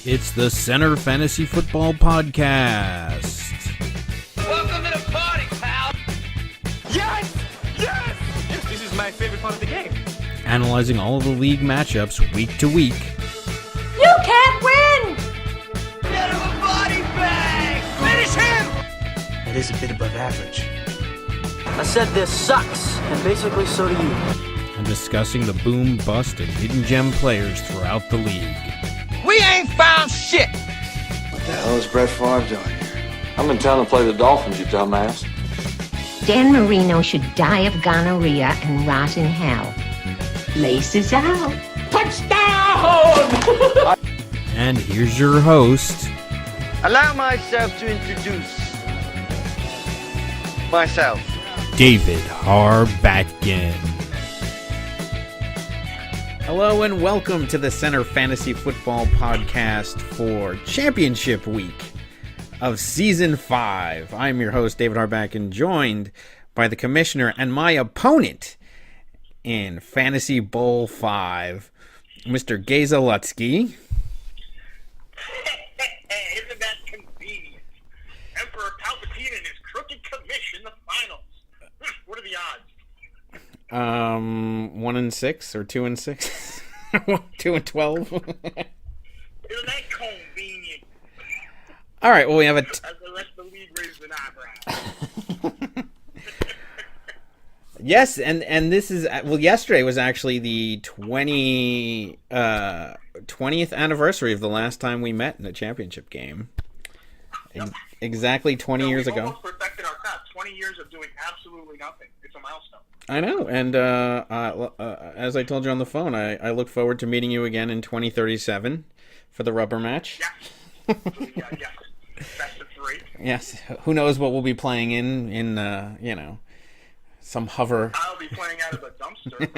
It's the Center Fantasy Football Podcast. Welcome to the party, pal! Yes! Yes! This is my favorite part of the game. Analyzing all of the league matchups week to week. You can't win! Get him a body bag! Finish him! It is a bit above average. I said this sucks, and basically so do you. And discussing the boom, bust, and hidden gem players throughout the league. We ain't found shit! What the hell is Brett Favre doing here? I'm in town to play the Dolphins, you dumbass. Dan Marino should die of gonorrhea and rot in hell. Laces out. Touchdown! And here's your host, Allow myself to introduce myself. David Harbatkin. Hello and welcome to the Center Fantasy Football Podcast for Championship Week of Season 5. I'm your host, David Harbatkin, joined by the Commissioner and my opponent in Fantasy Bowl 5, Mr. Geza Lutsky. Isn't that convenient? Emperor Palpatine and his crooked commission, the finals. What are the odds? 1-6 or 2-6? 2-12? Isn't that convenient? All right, well, we have a... As the rest of the league raised an eyebrow. Yes, and this is... Well, yesterday was actually the 20th anniversary of the last time we met in a championship game. Exactly 20 years ago. We almost perfected our craft. 20 years of doing absolutely nothing. It's a milestone. I know, and as I told you on the phone, I look forward to meeting you again in 2037 for the rubber match. Yeah. Yeah. Best of 3. Yes. Who knows what we'll be playing in some hover. I'll be playing out of a dumpster,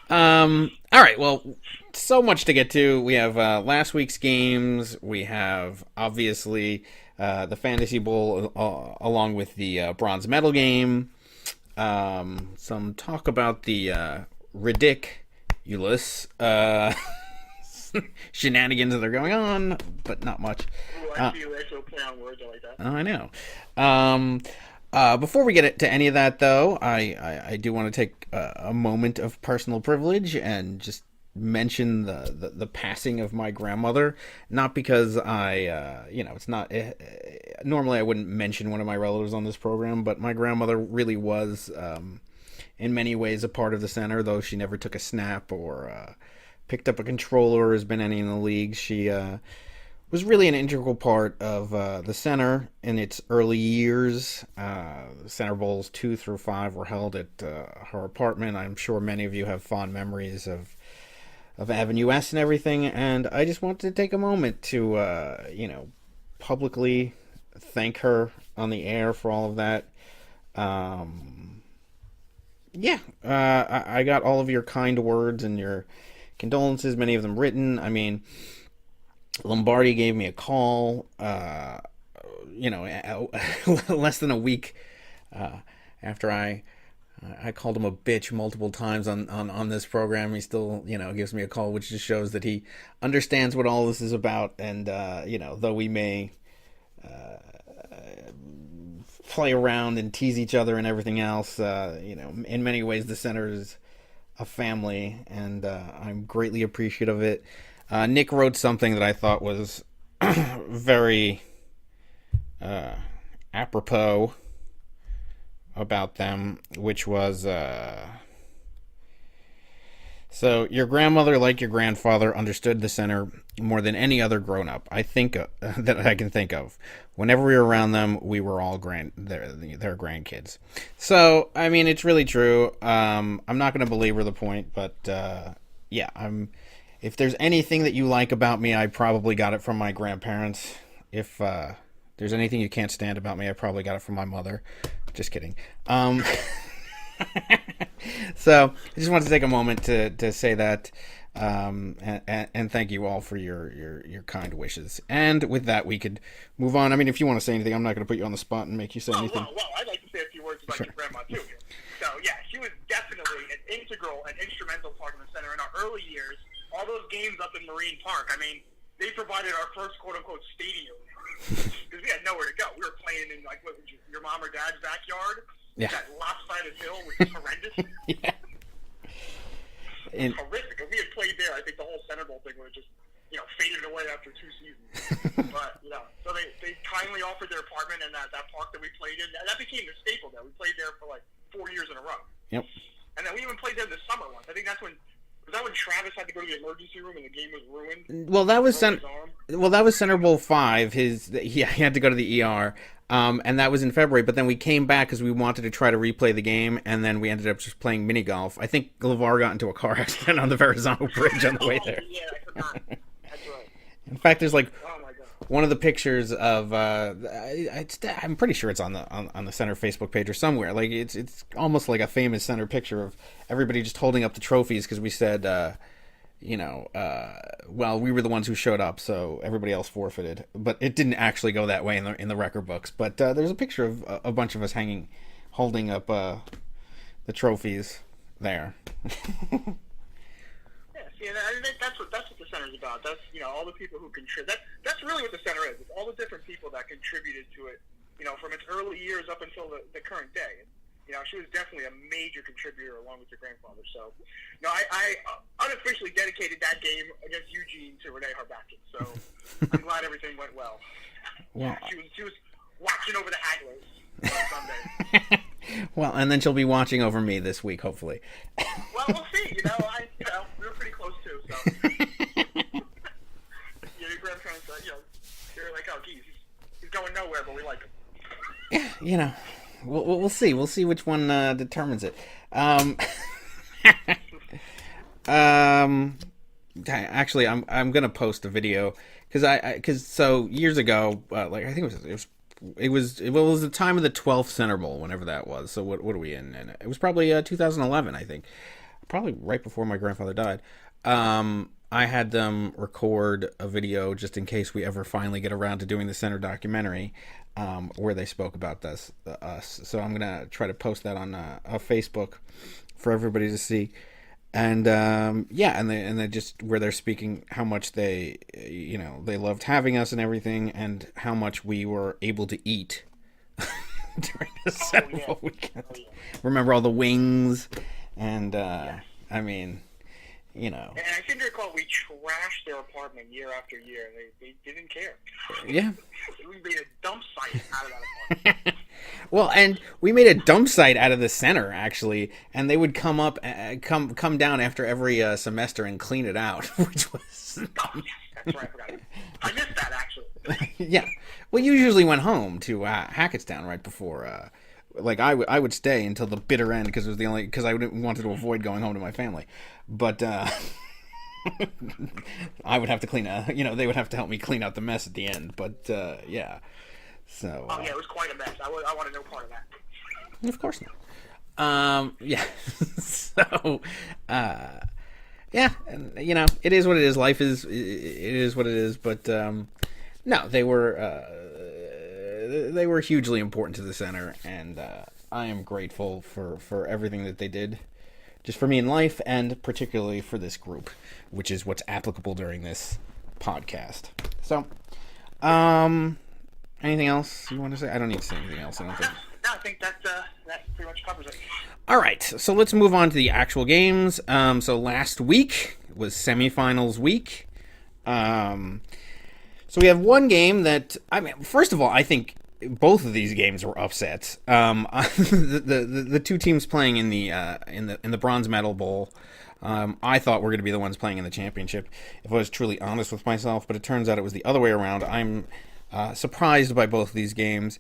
probably. All right, well, so much to get to. We have last week's games. We have, obviously, the Fantasy Bowl along with the bronze medal game. Some talk about the ridiculous shenanigans that are going on, but not much. Ooh, I see you actually play on words like that. I know. Before we get to any of that, though, I do want to take a moment of personal privilege and just mention the passing of my grandmother. Not because it's not... normally I wouldn't mention one of my relatives on this program, but my grandmother really was, in many ways, a part of the center, though she never took a snap or picked up a controller or has been any in the league. She was really an integral part of the center in its early years. Center Bowls 2 through 5 were held at her apartment. I'm sure many of you have fond memories of Avenue S and everything, and I just wanted to take a moment to, publicly thank her on the air for all of that. I got all of your kind words and your condolences, many of them written. I mean, Lombardi gave me a call, less than a week after I called him a bitch multiple times on this program. He still, gives me a call, which just shows that he understands what all this is about. And, though we may play around and tease each other and everything else, in many ways the center is a family, and I'm greatly appreciative of it. Nick wrote something that I thought was very apropos about them, which was, so your grandmother, like your grandfather, understood the center more than any other grown-up that I can think of. Whenever we were around them, we were all their grandkids. So, I mean, it's really true. I'm not going to belabor the point, but if there's anything that you like about me, I probably got it from my grandparents. If there's anything you can't stand about me, I probably got it from my mother. Just kidding. So I just wanted to take a moment to say that, and thank you all for your kind wishes. And with that, we could move on. I mean, if you want to say anything, I'm not going to put you on the spot and make you say anything. Well, I'd like to say a few words about your grandma too. games up in Marine Park. I mean, they provided our first quote-unquote stadium because we had nowhere to go. We were playing in, like, what, your mom or dad's backyard. Yeah. That lopsided hill, which is horrendous. Yeah. And, horrific. If we had played there, I think the whole Center Bowl thing would have just, faded away after 2 seasons. But, so they kindly offered their apartment in that park that we played in. That became the staple there. We played there for like 4 years in a row. Yep. And then we even played there this summer once. I think that's when. Was that when Travis had to go to the emergency room and the game was ruined? Well, that was Center Bowl 5. He had to go to the ER, and that was in February. But then we came back because we wanted to try to replay the game, and then we ended up just playing mini golf. I think LeVar got into a car accident on the Verrazano Bridge on the way there. Yeah, I forgot. That's right. In fact, there's like Oh my God. one of the pictures of I'm pretty sure it's on the Center Facebook page or somewhere. Like it's almost like a famous Center picture of everybody just holding up the trophies because we said well, we were the ones who showed up, so everybody else forfeited. But it didn't actually go that way in the record books. But there's a picture of a bunch of us holding up the trophies there. Yeah, I think that's what the Center's about. That's all the people who contribute. That's really what the Center is. It's all the different people that contributed to it. From its early years up until the current day. She was definitely a major contributor along with your grandfather. So, I unofficially dedicated that game against Eugene to Renee Harbakin. So I'm glad everything went well. Well, she was watching over the Hagglers on Sunday. Well, and then she'll be watching over me this week, hopefully. Well, we'll see. We were pretty close too. So, your grandparents, they're like, oh, geez, he's going nowhere, but we like him. Yeah, we'll see. We'll see which one determines it. Actually, I'm gonna post a video because so years ago, like I think it was the time of the 12th Center Bowl, whenever that was. So what are we in? And it was probably 2011, I think, probably right before my grandfather died. I had them record a video just in case we ever finally get around to doing the Center documentary, where they spoke about us. So I'm gonna try to post that on Facebook for everybody to see. And and they just where they're speaking how much they loved having us and everything, and how much we were able to eat during the Center Bowl weekend. Remember all the wings and I mean, And I seem to recall we trashed their apartment year after year. They didn't care. Yeah. We made a dump site out of that apartment. Well, and we made a dump site out of the Center, actually, and they would come down after every semester and clean it out, which was... Oh, yes, that's right, I forgot. I missed that, actually. Yeah. Well, you usually went home to Hackettstown right before... I would stay until the bitter end because it was because I wanted to avoid going home to my family, but I would have to clean they would have to help me clean out the mess at the end. But yeah, so. Oh yeah, it was quite a mess. I wanted no part of that. Of course not. Yeah. So, yeah, and it is what it is. Life is it is what it is. But no, they were hugely important to the Center, and I am grateful for everything that they did, just for me in life, and particularly for this group, which is what's applicable during this podcast. So, anything else you want to say? I don't need to say anything else, I don't think. No, I think that pretty much covers it. All right, so let's move on to the actual games. So last week was semifinals week. So we have one game that, first of all, I think both of these games were upsets. The two teams playing in the Bronze Medal Bowl, I thought were going to be the ones playing in the championship, if I was truly honest with myself, but it turns out it was the other way around. I'm surprised by both of these games.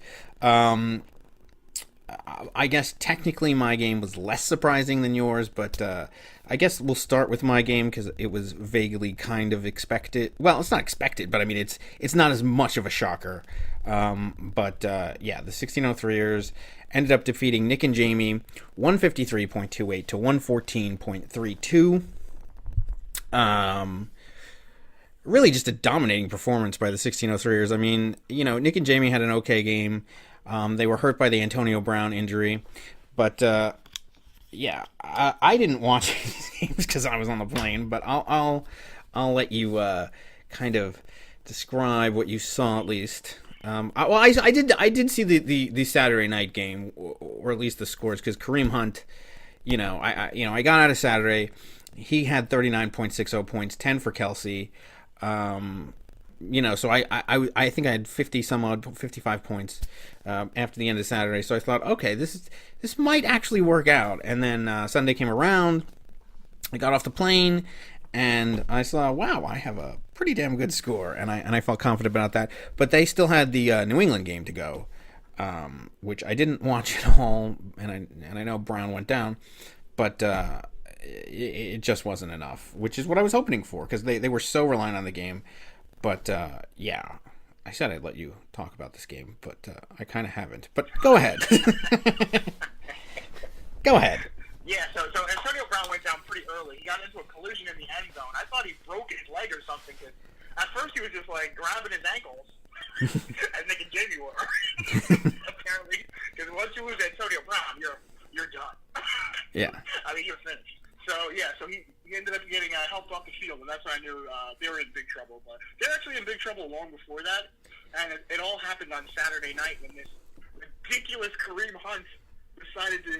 I guess technically my game was less surprising than yours, but I guess we'll start with my game because it was vaguely kind of expected. Well, it's not expected, but it's not as much of a shocker. But the 1603ers ended up defeating Nick and Jamie 153.28 to 114.32. Really just a dominating performance by the 1603ers. Nick and Jamie had an okay game. They were hurt by the Antonio Brown injury, but I didn't watch these games because I was on the plane. But I'll I'll let you kind of describe what you saw at least. I did see the Saturday night game, or at least the scores, because Kareem Hunt, I got out of Saturday. He had 39.60 points, 10 for Kelsey. So I think I had 55 points after the end of Saturday. So I thought, okay, this might actually work out. And then Sunday came around. I got off the plane, and I saw, wow, I have a pretty damn good score, and I felt confident about that. But they still had the New England game to go, which I didn't watch at all, and I know Brown went down, but it just wasn't enough, which is what I was hoping for, because they were so reliant on the game. But yeah, I said I'd let you talk about this game, but I kind of haven't. But go ahead. Go ahead. Yeah, so Antonio Brown went down pretty early. He got into a collision in the end zone. I thought he broke his leg or something, because at first he was just like grabbing his ankles, as Nick and Jamie were. Apparently, because once you lose Antonio Brown, you're done. Yeah. I mean, you're finished. So he ended up getting helped off the field, and that's when I knew they were in big trouble. But they're actually in big trouble long before that, and it all happened on Saturday night when this ridiculous Kareem Hunt decided to,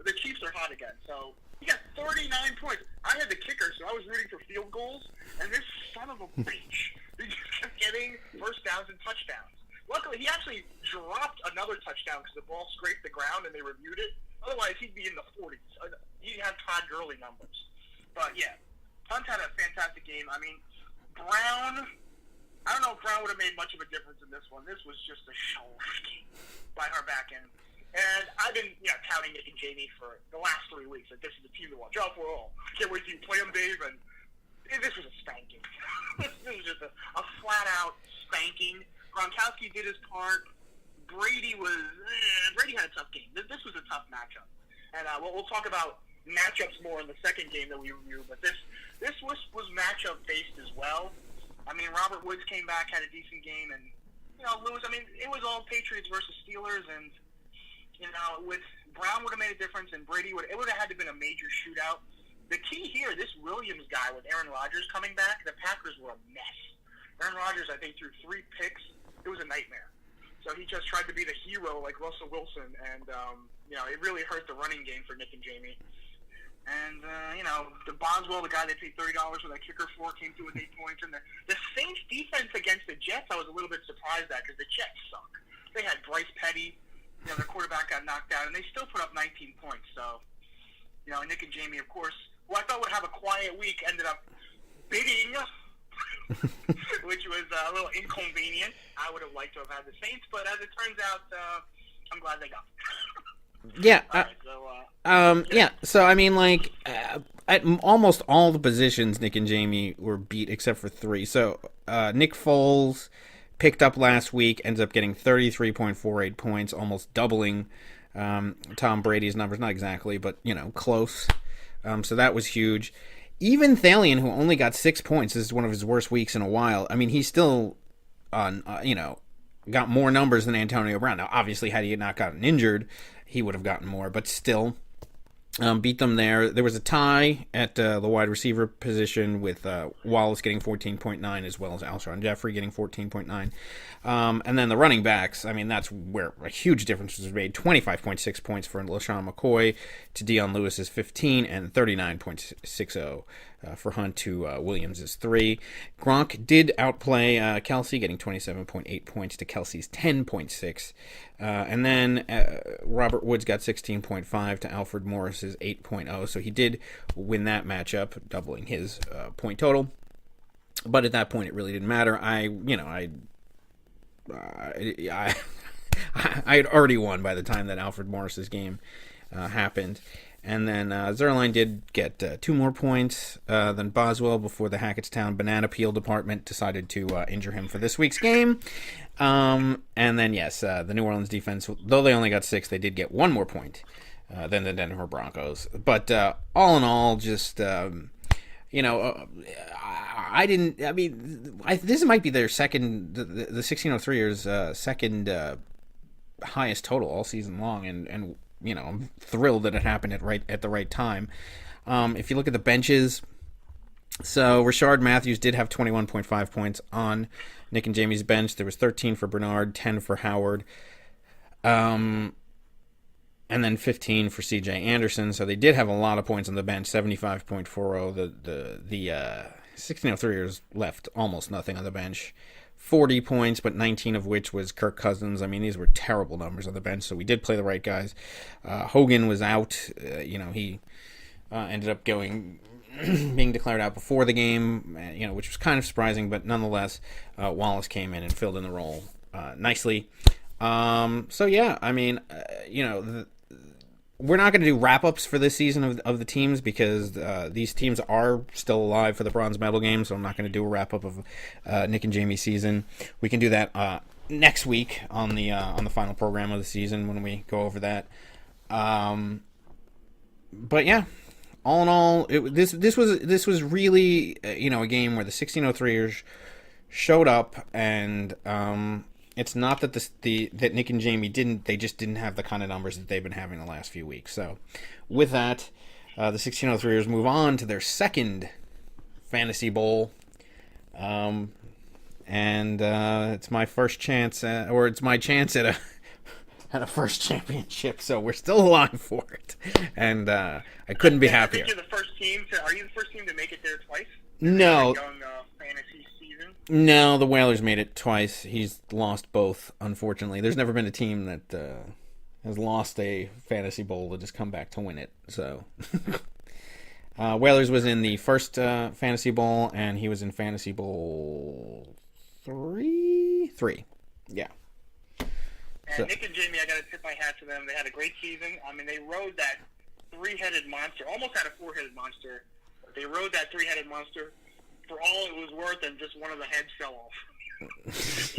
the Chiefs are hot again. So he got 39 points. I had the kicker, so I was rooting for field goals, and this son of a bitch, he just kept getting first downs and touchdowns. Luckily, he actually dropped another touchdown because the ball scraped the ground and they reviewed it. Otherwise, he'd be in the 40s. He'd have Todd Gurley numbers. But, yeah, Hunt had a fantastic game. I mean, Brown, I don't know if Brown would have made much of a difference in this one. This was just a show by her back end. And I've been, touting Nick and Jamie for the last 3 weeks. Like, this is the team to watch out for. I can't wait till you play them, Dave. And this was a spanking. This was just a flat-out spanking. Gronkowski did his part. Brady had a tough game. This was a tough matchup. And we'll talk about matchups more in the second game that we review. But this was matchup-based as well. I mean, Robert Woods came back, had a decent game. And, Lewis, I mean, it was all Patriots versus Steelers. And, with Brown would have made a difference, and Brady it would have had to been a major shootout. The key here, this Williams guy with Aaron Rodgers coming back, the Packers were a mess. Aaron Rodgers, I think, threw 3 picks. It was a nightmare. So he just tried to be the hero like Russell Wilson, and, it really hurt the running game for Nick and Jamie. And, the Boswell, the guy they paid $30 for that kicker for, came through with 8 points. And the Saints' defense against the Jets, I was a little bit surprised at, because the Jets suck. They had Bryce Petty. Their quarterback got knocked out, and they still put up 19 points. So, Nick and Jamie, of course, who I thought would have a quiet week, ended up bidding, which was a little inconvenient. I would have liked to have had the Saints, but as it turns out, I'm glad they got it. Yeah. Yeah. So, I mean, at almost all the positions, Nick and Jamie were beat except for 3. So, Nick Foles picked up last week, ends up getting 33.48 points, almost doubling Tom Brady's numbers. Not exactly, but, close. So that was huge. Even Thalian, who only got 6 points, this is one of his worst weeks in a while. I mean, he's still got more numbers than Antonio Brown. Now, obviously, had he not gotten injured, he would have gotten more, but still beat them there. There was a tie at the wide receiver position with Wallace getting 14.9 as well as Alshon Jeffrey getting 14.9. And then the running backs, I mean, that's where a huge difference was made. 25.6 points for LaShawn McCoy to Dion Lewis's 15 and 39.60 for Hunt to Williams' 3. Gronk did outplay Kelsey, getting 27.8 points to Kelsey's 10.6. And then Robert Woods got 16.5 to Alfred Morris's 8.0. So he did win that matchup, doubling his point total. But at that point, it really didn't matter. I had already won by the time that Alfred Morris's game happened. And then Zerline did get 2 more points than Boswell before the Hackettstown Banana Peel Department decided to injure him for this week's game. And then, yes, the New Orleans defense, though they only got 6, they did get 1 more point than the Denver Broncos. But all in all, just, this might be their second, the 1603ers' second highest total all season long. And I'm thrilled that it happened at the right time. If you look at the benches, So Rashard Matthews did have 21.5 points on Nick and Jamie's bench. There was 13 for Bernard, 10 for Howard, and then 15 for C.J. Anderson. So they did have a lot of points on the bench, 75.40. The 1603ers left almost nothing on the bench. 40 points, but 19 of which was Kirk Cousins. I mean, these were terrible numbers on the bench, so we did play the right guys. Hogan was out. He ended up being declared out before the game, which was kind of surprising, but nonetheless, Wallace came in and filled in the role nicely. So yeah, I mean, we're not going to do wrap-ups for this season of the teams because these teams are still alive for the bronze medal game, so I'm not going to do a wrap-up of Nick and Jamie's season. We can do that next week on the final program of the season when we go over that. But yeah, all in all, this was really a game where the 1603ers showed up, and it's not that that Nick and Jamie they just didn't have the kind of numbers that they've been having the last few weeks. So with that, the 1603ers move on to their second fantasy bowl, and it's my first chance, or it's my chance at a first championship. So we're still alive for it, and I couldn't be happier. I think you're the first team are you the first team to make it there twice? No. Fantasy season? No, the Whalers made it twice. He's lost both, unfortunately. There's never been a team that has lost a fantasy bowl to just come back to win it. So, Whalers was in the first fantasy bowl, and he was in fantasy bowl three. Yeah. And Nick and Jamie, I got to tip my hat to them. They had a great season. I mean, they rode that three-headed monster, almost had a four-headed monster. But they rode that three-headed monster for all it was worth, and just one of the heads fell off.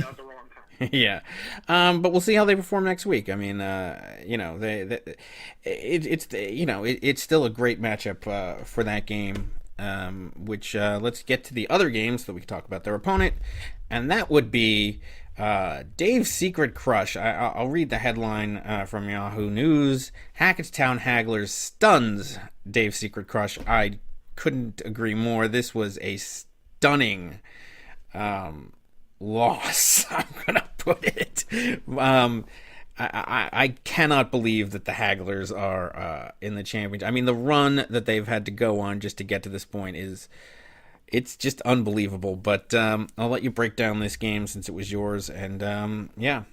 At the wrong time. Yeah, but we'll see how they perform next week. I mean, it's still a great matchup for that game. Which let's get to the other games so we can talk about their opponent, and that would be Dave's Secret Crush. I'll read the headline from Yahoo News. Hackettstown Hagglers stuns Dave's Secret Crush. I couldn't agree more. This was a stunning loss. I'm gonna put it. I cannot believe that the Hagglers are in the championship. I mean, the run that they've had to go on just to get to this point it's just unbelievable. But I'll let you break down this game since it was yours, and yeah,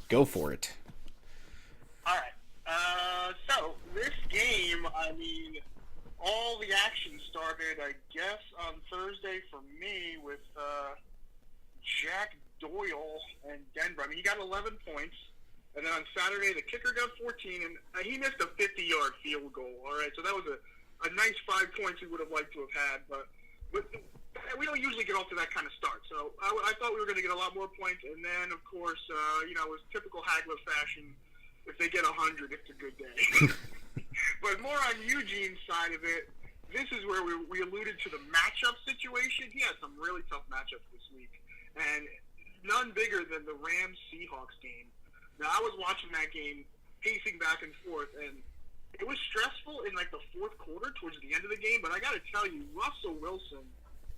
go for it. All right. So this game, I mean, all the action started, I guess, on Thursday for me with Jack Doyle and Denver. I mean, he got 11 points. And then on Saturday, the kicker got 14, and he missed a 50-yard field goal. All right, so that was a nice 5 points he would have liked to have had. But we don't usually get off to that kind of start. So I thought we were going to get a lot more points. And then, of course, it was typical Hagler fashion. If they get 100, it's a good day. But more on Eugene's side of it, this is where we alluded to the matchup situation. He had some really tough matchups this week, and none bigger than the Rams-Seahawks game. Now, I was watching that game, pacing back and forth, and it was stressful in, the fourth quarter towards the end of the game, but I got to tell you, Russell Wilson,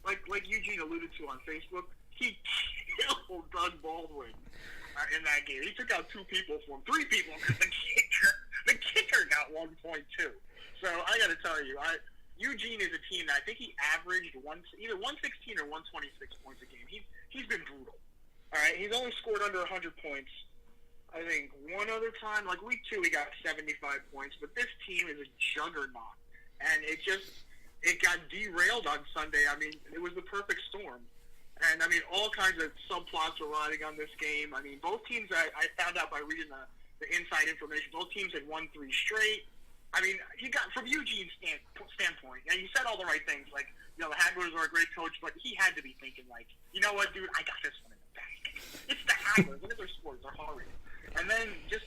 like Eugene alluded to on Facebook, he killed Doug Baldwin in that game. He took out 2 people for him, 3 people, because the kicker got 1 point too. So I got to tell you, Eugene is a team that I think he averaged either 116 or 126 points a game. He's been brutal. All right, he's only scored under 100 points. I think one other time, week 2, he got 75 points. But this team is a juggernaut, and it got derailed on Sunday. I mean, it was the perfect storm. And, I mean, all kinds of subplots were riding on this game. I mean, both teams, I found out by reading the inside information, both teams had won 3 straight. I mean, you got, from Eugene's standpoint, you said all the right things. The Hagglers are a great coach, but he had to be thinking, you know what, dude, I got this one in the bag. It's the Hagglers. Look at their scores. They're horrid. And then just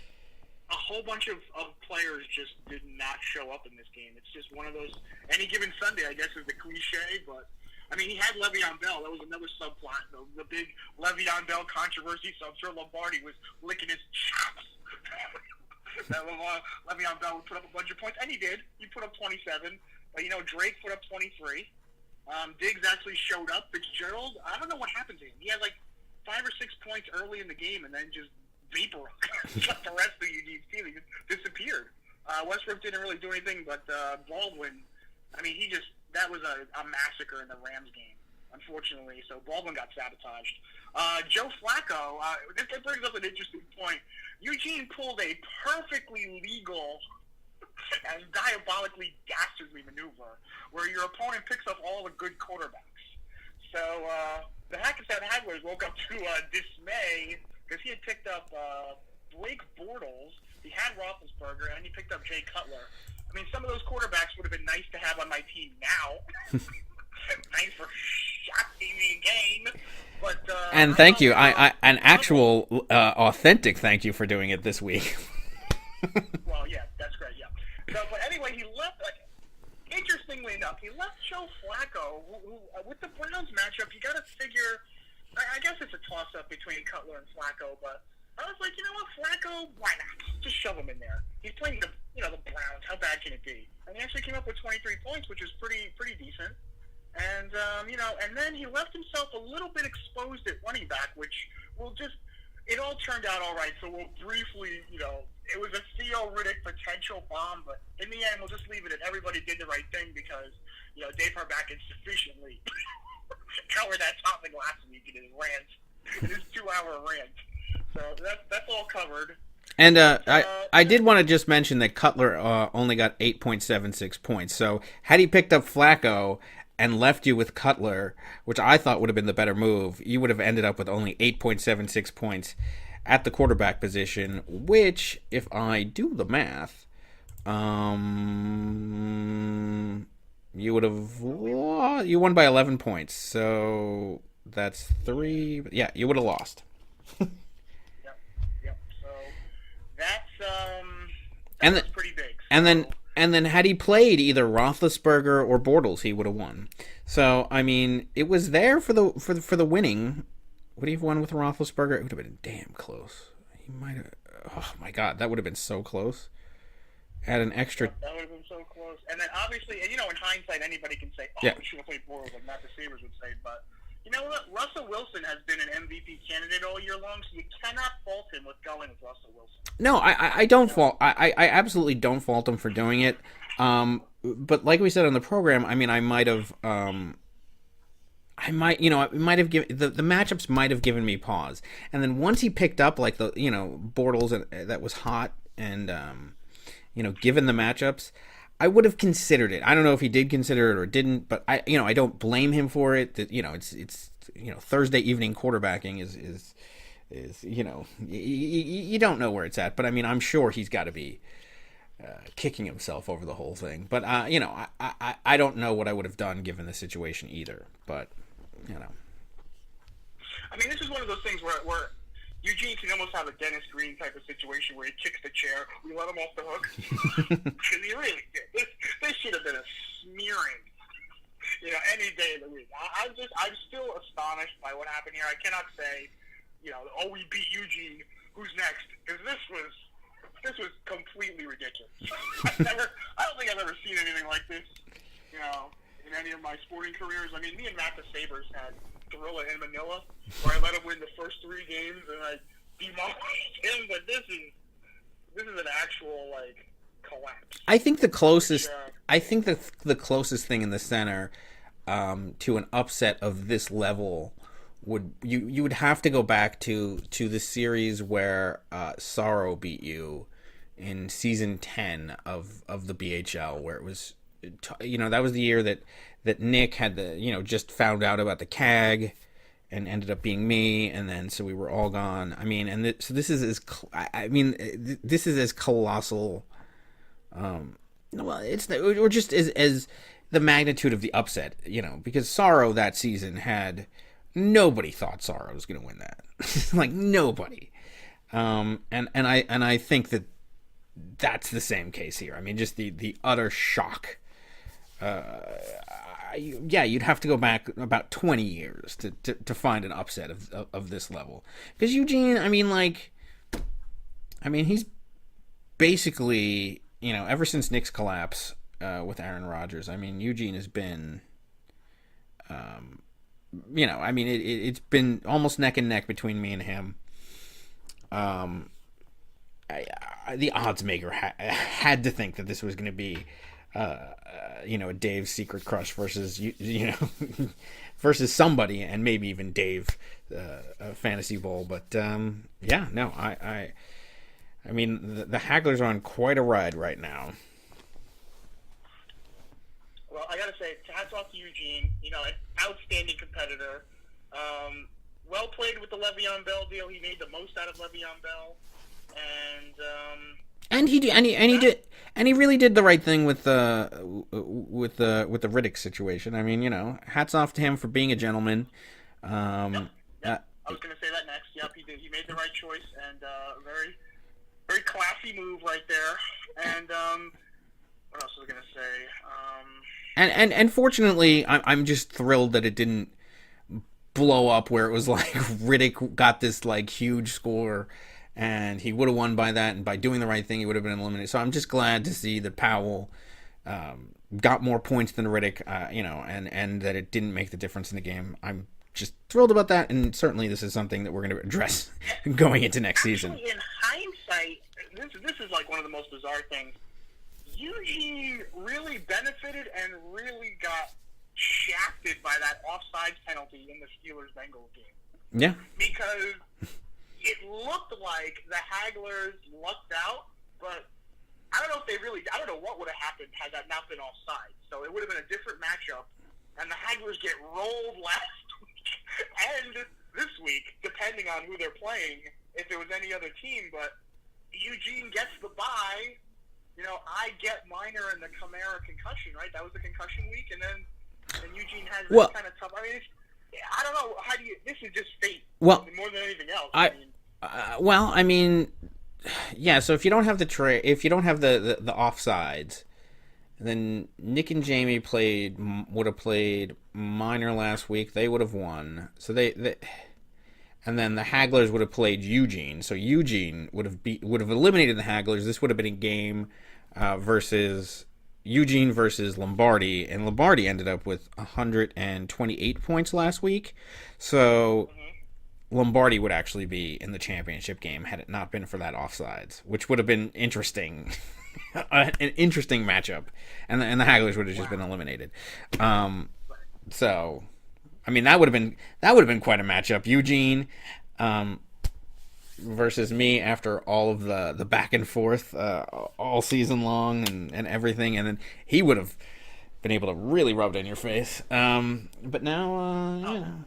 a whole bunch of players just did not show up in this game. It's just one of those, any given Sunday, I guess, is the cliche, but I mean, he had Le'Veon Bell. That was another subplot. The big Le'Veon Bell controversy. So I'm sure Lombardi was licking his chops. That Le'Veon Bell would put up a bunch of points, and he did. He put up 27. But, Drake put up 23. Diggs actually showed up. Fitzgerald, I don't know what happened to him. He had like 5 or 6 points early in the game and then just vaporized. The rest of Eugene's team, he just disappeared. Westbrook didn't really do anything, but Baldwin, I mean, that was a massacre in the Rams game, unfortunately. So Baldwin got sabotaged. Joe Flacco, this brings up an interesting point. Eugene pulled a perfectly legal and diabolically dastardly maneuver where your opponent picks up all the good quarterbacks. So the Hackensack Hagglers woke up to dismay because he had picked up Blake Bortles, he had Roethlisberger, and he picked up Jay Cutler. I mean, some of those quarterbacks would have been nice to have on my team now. Thanks for shocking me again. But, and thank you. An actual, authentic thank you for doing it this week. Well, yeah, that's great, yeah. So, but anyway, he left, interestingly enough, he left Joe Flacco, who with the Browns matchup, you got to figure, I guess it's a toss-up between Cutler and Flacco, but I was like, you know what, Flacco, why not? Just shove him in there. He's playing the Browns. How bad can it be? And he actually came up with 23 points, which is pretty decent. And, and then he left himself a little bit exposed at running back, which it all turned out all right. So we'll briefly, it was a Theo Riddick potential bomb, but in the end, we'll just leave it at everybody did the right thing because, Dave Harbakin sufficiently covered that topic last week in his 2-hour rant. So that's all covered. And I did want to just mention that Cutler only got 8.76 points. So had he picked up Flacco and left you with Cutler, which I thought would have been the better move, you would have ended up with only 8.76 points at the quarterback position, which, if I do the math, you would have you won by 11 points. So that's 3. Yeah, you would have lost. Yep. So that's pretty big. And then had he played either Roethlisberger or Bortles, he would have won. So I mean, it was there for the winning. Would he have won with Roethlisberger? It would have been damn close. He might have. Oh my God, that would have been so close. Add an extra. That would have been so close. And then obviously, in hindsight, anybody can say, "Oh, we should have played Bortles," like Matt Sabers would say. But you know what? Russell Wilson has been an MVP candidate all year long, so you cannot fault him with going with Russell Wilson. No, I don't fault. I absolutely don't fault him for doing it. But like we said on the program, I mean, it might have given the matchups might have given me pause. And then once he picked up like the Bortles that was hot and given the matchups, I would have considered it. I don't know if he did consider it or didn't, but I don't blame him for it. That it's Thursday evening quarterbacking is you don't know where it's at, but I mean I'm sure he's got to be kicking himself over the whole thing. But I don't know what I would have done given the situation either. But I mean, this is one of those things where Eugene can almost have a Dennis Green type of situation where he kicks the chair. We let him off the hook. Because he really did. This should have been a smearing, any day of the week. I'm still astonished by what happened here. I cannot say, we beat Eugene. Who's next? Because this was completely ridiculous. I don't think I've ever seen anything like this, in any of my sporting careers. I mean, me and Matt the Sabers had Gorilla in Manila, where I let him win the first 3 games and I demolished him. But this is an actual collapse. I think the closest. I think the closest thing in the center to an upset of this level would you would have to go back to the series where Sorrow beat you in season 10 of the BHL, where it was that was the year that Nick had just found out about the CAG and ended up being me, and then so we were all gone. I mean, and so this is as colossal. Well, it's or just as the magnitude of the upset, because Sorrow that season had nobody thought Sorrow was going to win that, like nobody, and I think that's the same case here. I mean, just the utter shock. You'd have to go back about 20 years to find an upset of this level, because Eugene, he's basically, ever since Nick's collapse with Aaron Rodgers, Eugene has been I mean, it's been almost neck and neck between me and him. The odds maker had to think that this was going to be, Dave's secret crush versus versus somebody, and maybe even Dave, fantasy bowl. But I mean, the Hagglers are on quite a ride right now. Well, I gotta say, hats off to Eugene. An outstanding competitor. Well played with the Le'Veon Bell deal. He made the most out of Le'Veon Bell, and he really did the right thing with the Riddick situation. I mean, hats off to him for being a gentleman. Yep. I was gonna say that next. Yep, he did. He made the right choice, and very, very classy move right there. And what else was I gonna say? And fortunately, I'm just thrilled that it didn't blow up where it was like Riddick got this like huge score, and he would have won by that, and by doing the right thing, he would have been eliminated. So I'm just glad to see that Powell got more points than Riddick, and that it didn't make the difference in the game. I'm just thrilled about that, and certainly this is something that we're going to address going into next season. In hindsight, this is like one of the most bizarre things. Eugene really benefited and really got shafted by that offside penalty in the Steelers-Bengals game. Yeah. Because it looked like the Hagglers lucked out, but I don't know what would have happened had that not been offside. So it would have been a different matchup, and the Hagglers get rolled last week and this week, depending on who they're playing, if it was any other team. But Eugene gets the bye. I get minor in the Kamara concussion, right? That was the concussion week, and Eugene has this kind of tough. I mean, I don't know. This is just fate. Well, more than anything else. So if you don't have the offsides, then Nick and Jamie would have played minor last week. They would have won. So and then the Hagglers would have played Eugene. So Eugene would have eliminated the Hagglers. This would have been a game versus Eugene versus Lombardi, and Lombardi ended up with 128 points last week. So Lombardi would actually be in the championship game had it not been for that offsides, which would have been interesting, an interesting matchup, and the Hagglers would have just been eliminated. So, I mean, that would have been quite a matchup. Eugene versus me after all of the back and forth all season long and everything, and then he would have been able to really rub it in your face. But now,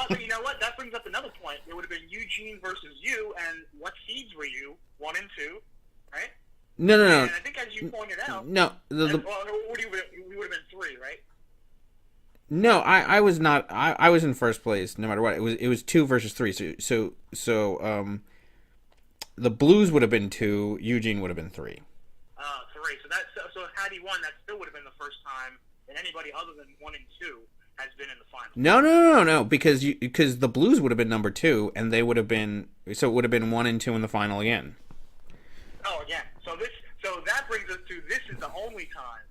But you know what? That brings up another point. It would have been Eugene versus you, and what seeds were you? 1 and 2, right? No. And I think, as you pointed out, we would have been 3, right? No, I was not. I was in first place no matter what. It was 2 versus 3. So the Blues would have been 2. Eugene would have been 3. 3. So had he won, that still would have been the first time that anybody other than 1 and 2 has been in the final. No, because the Blues would have been number 2, and they would have been, so it would have been 1 and 2 in the final again. Oh, again. So that brings us to, this is the only time,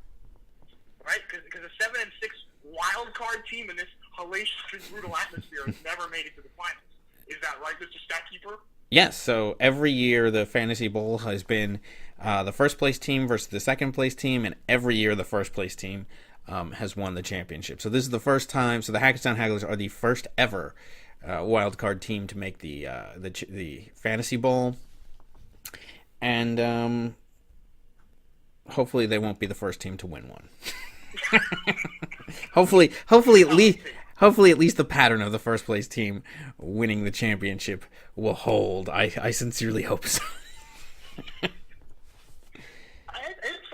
right? Because a 7 and 6 wild card team in this hellacious brutal atmosphere has never made it to the finals. Is that right, Mr. Statkeeper? Yes. So every year the Fantasy Bowl has been the first place team versus the second place team, and every year the first place team has won the championship. So this is the first time. So the Hackettstown Hagglers are the first ever wild card team to make the Fantasy Bowl, and hopefully they won't be the first team to win one. hopefully at least the pattern of the first place team winning the championship will hold. I sincerely hope so.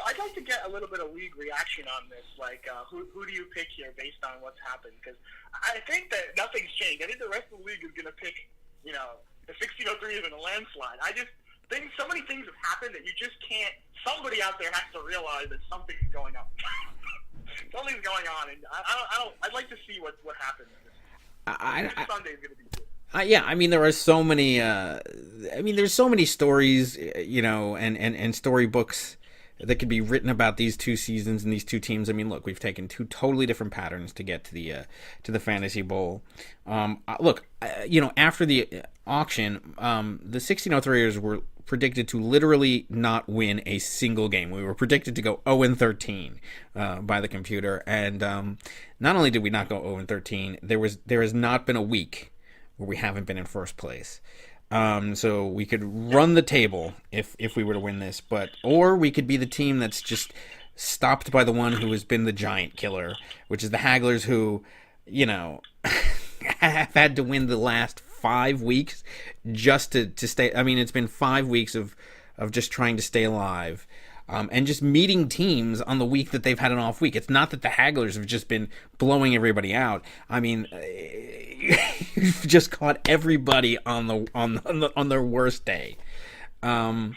I'd like to get a little bit of league reaction on this. Like, who do you pick here based on what's happened? Because I think that nothing's changed. I think the rest of the league is going to pick, the 1603 is in a landslide. I just think so many things have happened that you just can't. Somebody out there has to realize that something's going on. Something's going on, and I'd like to see what happens. This Sunday is going to be good. Yeah, I mean there are so many. There's so many stories, and storybooks that could be written about these two seasons and these two teams. I mean, look, we've taken two totally different patterns to get to the Fantasy Bowl. After the auction, the 1603ers were predicted to literally not win a single game. We were predicted to go 0-13 by the computer, and not only did we not go 0-13, there has not been a week where we haven't been in first place. So we could run the table if we were to win this, or we could be the team that's just stopped by the one who has been the giant killer, which is the Hagglers, who, have had to win the last 5 weeks just to stay. I mean, it's been 5 weeks of just trying to stay alive. And just meeting teams on the week that they've had an off week. It's not that the Hagglers have just been blowing everybody out. I mean, you've just caught everybody on their worst day. And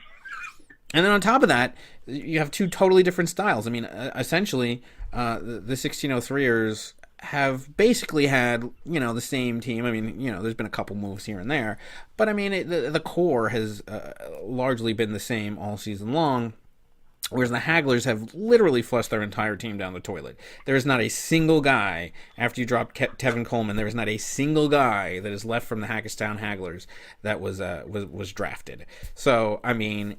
then on top of that, you have two totally different styles. I mean, essentially, the 1603ers have basically had, the same team. I mean, there's been a couple moves here and there, but I mean, the core has largely been the same all season long. Whereas the Hagglers have literally flushed their entire team down the toilet. There is not a single guy, after you drop Tevin Coleman, there is not a single guy that is left from the Hackettstown Hagglers that was drafted. So, I mean,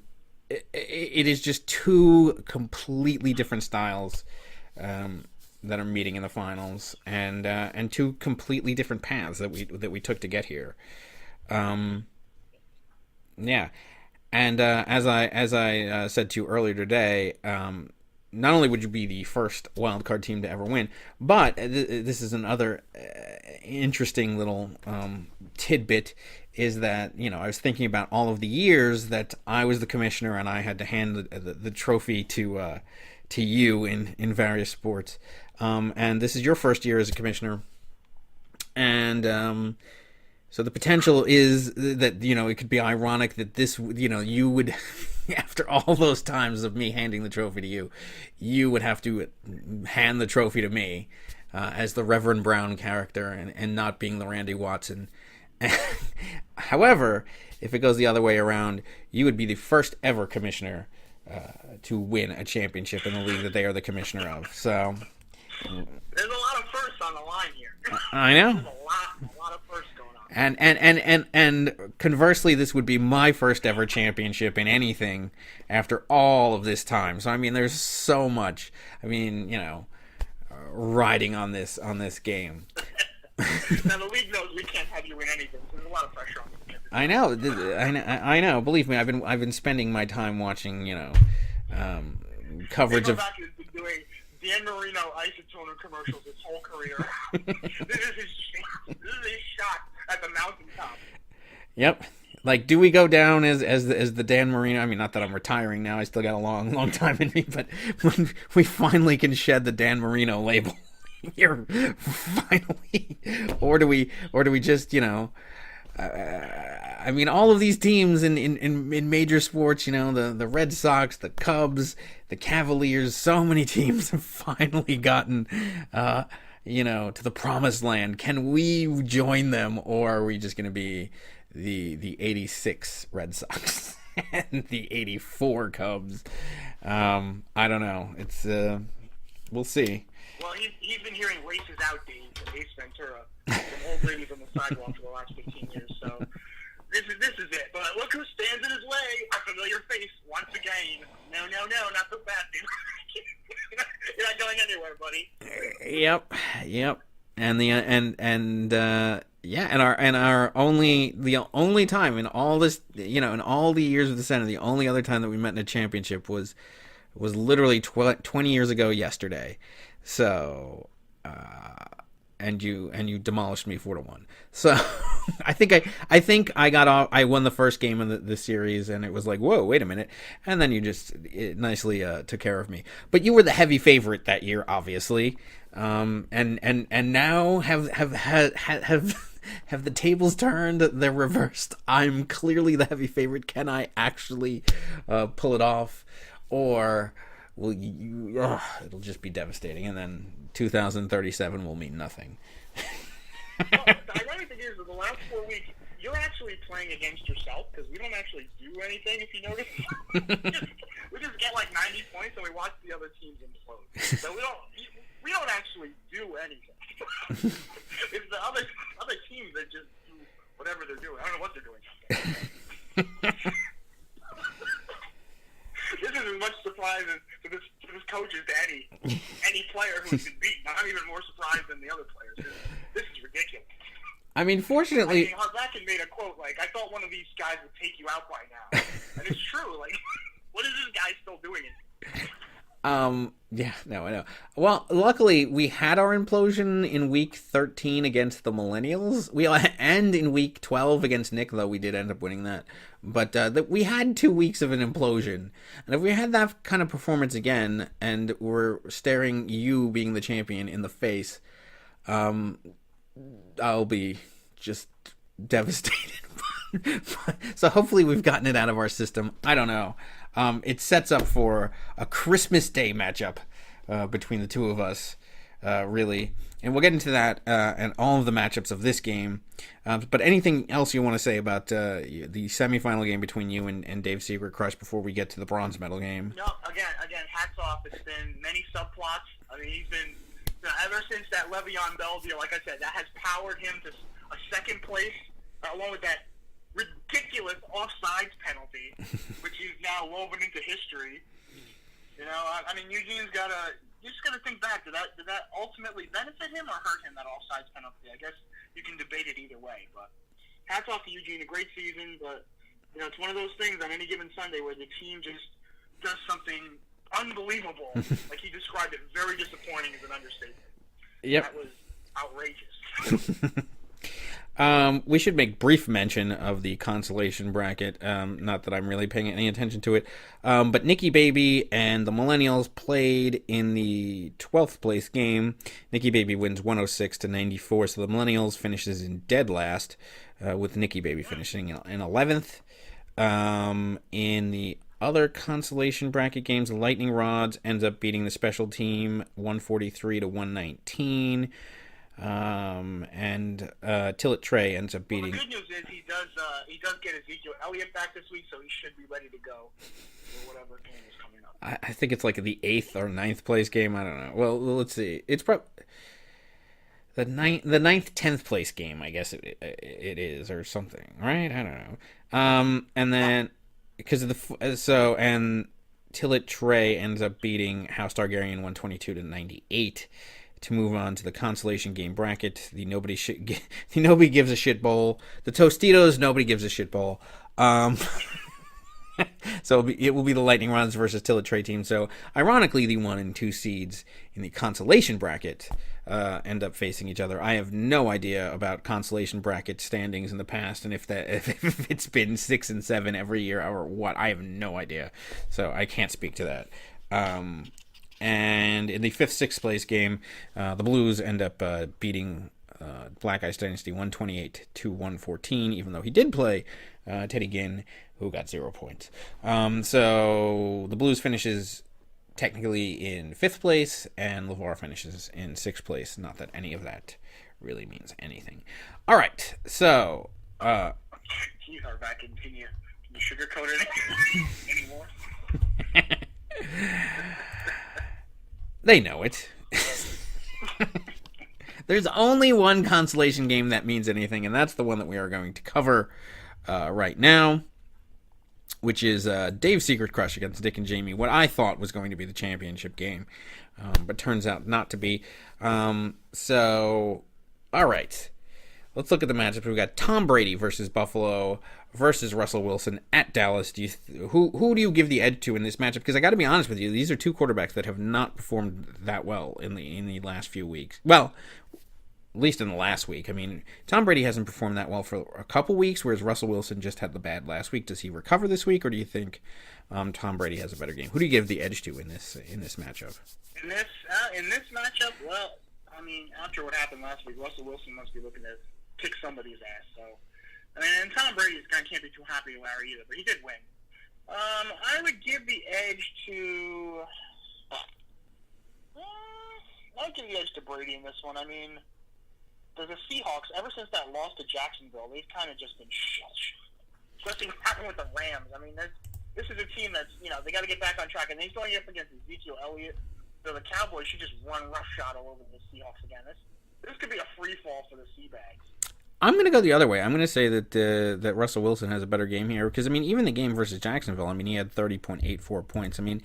it is just two completely different styles that are meeting in the finals, and two completely different paths that we took to get here. Yeah. And as I said to you earlier today, not only would you be the first wildcard team to ever win, but this is another interesting little tidbit, is that, I was thinking about all of the years that I was the commissioner and I had to hand the trophy to you in various sports. And this is your first year as a commissioner. And so the potential is that, it could be ironic that this, you would, after all those times of me handing the trophy to you, you would have to hand the trophy to me as the Reverend Brown character and not being the Randy Watson. However, if it goes the other way around, you would be the first ever commissioner to win a championship in the league that they are the commissioner of. So there's a lot of firsts on the line here. I know. There's a lot of firsts going on. And conversely, this would be my first ever championship in anything after all of this time. So I mean, there's so much. I mean, riding on this game. Now the league knows we can't have you win anything. So there's a lot of pressure on you. I know. Believe me, I've been spending my time watching, coverage of. He's been doing Dan Marino isotone commercials his whole career. This is his shot at the mountaintop. Yep. Like, do we go down as the Dan Marino? I mean, not that I'm retiring now. I still got a long time in me, but when we finally can shed the Dan Marino label here, finally, or do we just, I mean, all of these teams in major sports, the Red Sox, the Cubs, the Cavaliers, so many teams have finally gotten, to the promised land. Can we join them, or are we just going to be the 86 Red Sox and the 84 Cubs? I don't know. It's we'll see. Well, he's been hearing races out days from Ace Ventura, from old ladies on the sidewalk for the last 15 years. So this is it. But look who stands in his way. A familiar face once again. No, not the bad dude. You're not going anywhere, buddy. Yep. And our only time in all this, in all the years of the Senate, the only other time that we met in a championship was literally 20 years ago yesterday. So, and you demolished me 4-1. So, I think I won the first game of the series, and it was like, whoa, wait a minute, and then you just nicely took care of me. But you were the heavy favorite that year, obviously, and now have the tables turned? They're reversed. I'm clearly the heavy favorite. Can I actually pull it off, or will it'll just be devastating, and then 2037 will mean nothing. Well, the ironic thing is, that the last 4 weeks, you're actually playing against yourself because we don't actually do anything. If you notice, we just get like 90 points and we watch the other teams implode. So we don't actually do anything. It's the other teams that just do whatever they're doing. I don't know what they're doing. This is as much surprise to this coach as to any player who's been beaten. I'm even more surprised than the other players. This is ridiculous. I mean, fortunately... Harbakin made a quote, like, I thought one of these guys would take you out by now. And it's true. Like, what is this guy still doing it? Yeah, no, I know. Well, luckily, we had our implosion in week 13 against the Millennials. And in week 12 against Nick, though we did end up winning that. But we had 2 weeks of an implosion. And if we had that kind of performance again, and we're staring you being the champion in the face, I'll be just devastated. So hopefully we've gotten it out of our system. I don't know. It sets up for a Christmas Day matchup between the two of us, really. And we'll get into that and all of the matchups of this game. But anything else you want to say about the semifinal game between you and Dave Secret Crush before we get to the bronze medal game? No, again, hats off. It's been many subplots. I mean, he's been... ever since that Le'Veon Bell deal, like I said, that has powered him to a second place, along with that ridiculous offsides penalty, which is now woven into history. You know, I mean, you just gotta think back. Did that ultimately benefit him or hurt him, that offsides penalty? I guess you can debate it either way, but hats off to Eugene, a great season, but, you know, it's one of those things on any given Sunday where the team just does something unbelievable. Like he described it, very disappointing is an understatement. Yep. That was outrageous. We should make brief mention of the consolation bracket. Not that I'm really paying any attention to it. But Nikki Baby and the Millennials played in the 12th place game. Nikki Baby wins 106-94, so the Millennials finishes in dead last, with Nikki Baby finishing in 11th. In the other consolation bracket games, Lightning Rods ends up beating the special team 143-119. And Tillet Trey ends up beating... Well, the good news is he does get Ezekiel Elliott back this week, so he should be ready to go for whatever game is coming up. I think it's like the 8th or 9th place game. I don't know. Well, let's see. It's probably the 9th, 10th place game, I guess it is, or something, right? I don't know. And then... because of the and Tillet Trey ends up beating House Targaryen 122-98 to move on to the consolation game bracket. The nobody gives a shit bowl. The Tostitos nobody gives a shit bowl. So it will be the Lightning Rods versus Tillet Trey team. So ironically, the 1 and 2 seeds in the consolation bracket end up facing each other. I have no idea about consolation bracket standings in the past, and if it's been 6 and 7 every year or what, I have no idea. So I can't speak to that. And in the 5th, 6th place game, the Blues end up beating Black Ice Dynasty 128-114, even though he did play Teddy Ginn, who got 0 points. So the Blues finishes technically in 5th place, and LeVar finishes in 6th place. Not that any of that really means anything. All right, so... Keith Harbakin, can you sugarcoat it anymore? They know it. There's only one consolation game that means anything, and that's the one that we are going to cover right now, which is Dave's Secret Crush against Dick and Jamie, what I thought was going to be the championship game, but turns out not to be. So, all right. Let's look at the matchups. We've got Tom Brady versus Buffalo versus Russell Wilson at Dallas. Who do you give the edge to in this matchup? Because I got to be honest with you, these are two quarterbacks that have not performed that well in the last few weeks. Well, at least in the last week. I mean, Tom Brady hasn't performed that well for a couple weeks, whereas Russell Wilson just had the bad last week. Does he recover this week, or do you think Tom Brady has a better game? Who do you give the edge to in this matchup? In this matchup, well, I mean, after what happened last week, Russell Wilson must be looking to kick somebody's ass. So, I mean, and Tom Brady can't be too happy with Larry either, but he did win. I would give the edge to. I'd give the edge to Brady in this one. I mean, the Seahawks, ever since that loss to Jacksonville, they've kind of just been shit. Especially what happened with the Rams. I mean, this is a team that's, they got to get back on track. And they're going up against Ezekiel Elliott. So the Cowboys should just run roughshod all over the Seahawks again. This could be a free fall for the Seabags. I'm going to go the other way. I'm going to say that Russell Wilson has a better game here. Because, I mean, even the game versus Jacksonville, I mean, he had 30.84 points. I mean,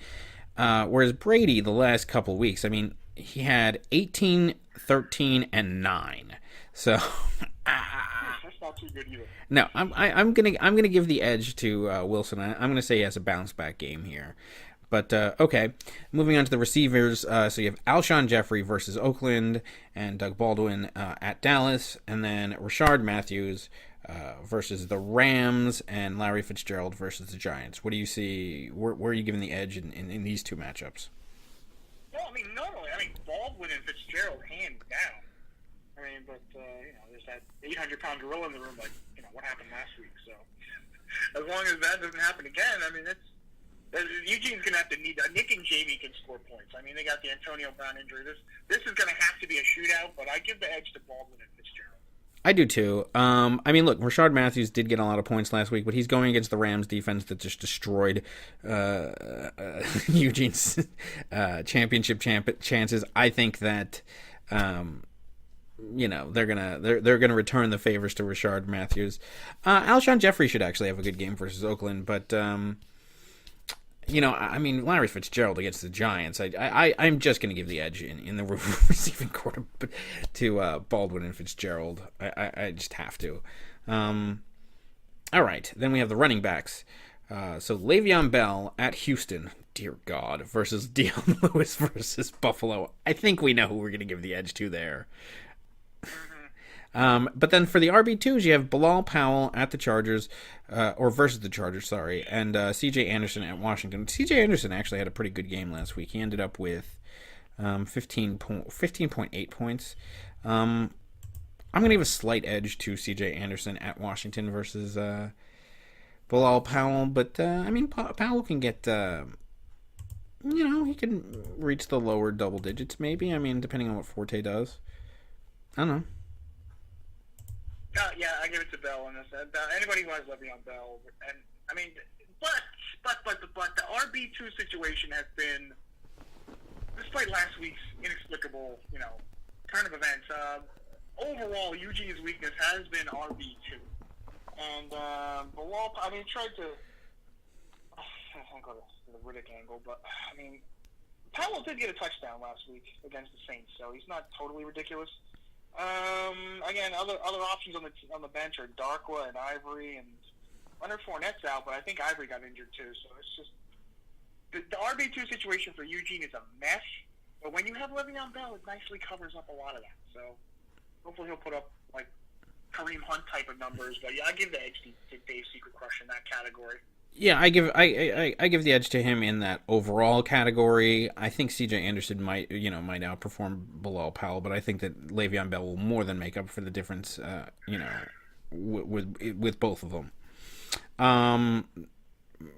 whereas Brady, the last couple of weeks, I mean, he had 18, 13, and 9. So... That's not too good either. No, I'm gonna give the edge to Wilson. I'm gonna say he has a bounce back game here. But okay, moving on to the receivers. So you have Alshon Jeffrey versus Oakland and Doug Baldwin at Dallas, and then Rashard Matthews versus the Rams and Larry Fitzgerald versus the Giants. What do you see? Where are you giving the edge in these two matchups? Well, I mean, normally, Baldwin and Fitzgerald hands down. I mean, but, there's that 800-pound gorilla in the room, like, what happened last week. So, as long as that doesn't happen again, I mean, Eugene's going to have to need that. Nick and Jamie can score points. I mean, they got the Antonio Brown injury. This is going to have to be a shootout, but I give the edge to Baldwin and Fitzgerald. I do, too. I mean, look, Rashard Matthews did get a lot of points last week, but he's going against the Rams defense that just destroyed Eugene's championship chances. I think that... they're gonna return the favors to Rashard Matthews. Alshon Jeffrey should actually have a good game versus Oakland, but I mean, Larry Fitzgerald against the Giants. I'm just gonna give the edge in the receiving quarter to Baldwin and Fitzgerald. I just have to. All right, then we have the running backs. So Le'Veon Bell at Houston, dear God, versus Dion Lewis versus Buffalo. I think we know who we're gonna give the edge to there. But then for the RB2s, you have Bilal Powell at the Chargers, or versus the Chargers, sorry, and C.J. Anderson at Washington. C.J. Anderson actually had a pretty good game last week. He ended up with 15.8 points. I'm going to give a slight edge to C.J. Anderson at Washington versus Bilal Powell, but I mean, Powell can get... he can reach the lower double digits, maybe. I mean, depending on what Forte does. I don't know. Yeah, I give it to Bell on this. Anybody who has Le'Veon Bell, and I mean, but the RB2 situation has been, despite last week's inexplicable, turn of events. Overall, Eugene's weakness has been RB2, and Bilal. I mean, tried to. I don't go to the Riddick angle, but I mean, Powell did get a touchdown last week against the Saints, so he's not totally ridiculous. Again, other options on the bench are Darkwa and Ivory, and Leonard Fournette's out, but I think Ivory got injured too. So it's just the RB2 situation for Eugene is a mess. But when you have Le'Veon Bell, it nicely covers up a lot of that. So hopefully he'll put up like Kareem Hunt type of numbers. But yeah, I give the edge to Dave Secret Crush in that category. Yeah, I give the edge to him in that overall category. I think C.J. Anderson might outperform Bilal Powell, but I think that Le'Veon Bell will more than make up for the difference, with both of them.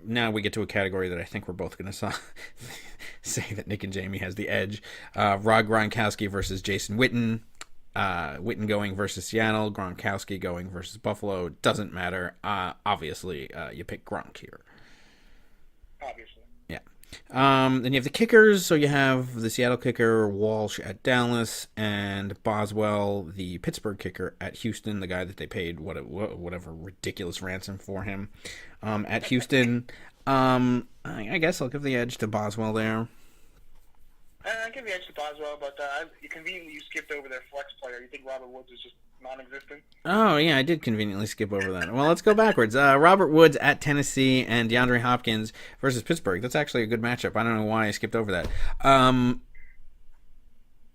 Now we get to a category that I think we're both going to say that Nick and Jamie has the edge. Rob Gronkowski versus Jason Witten. Witten going versus Seattle, Gronkowski going versus Buffalo. Doesn't matter. Obviously, you pick Gronk here. Obviously. Yeah. Then you have the kickers. So you have the Seattle kicker, Walsh at Dallas, and Boswell, the Pittsburgh kicker at Houston, the guy that they paid whatever ridiculous ransom for him at Houston. I guess I'll give the edge to Boswell there. I give the edge to Boswell, but conveniently you skipped over their flex player. You think Robert Woods is just non-existent? Oh, yeah, I did conveniently skip over that. Well, let's go backwards. Robert Woods at Tennessee and DeAndre Hopkins versus Pittsburgh. That's actually a good matchup. I don't know why I skipped over that.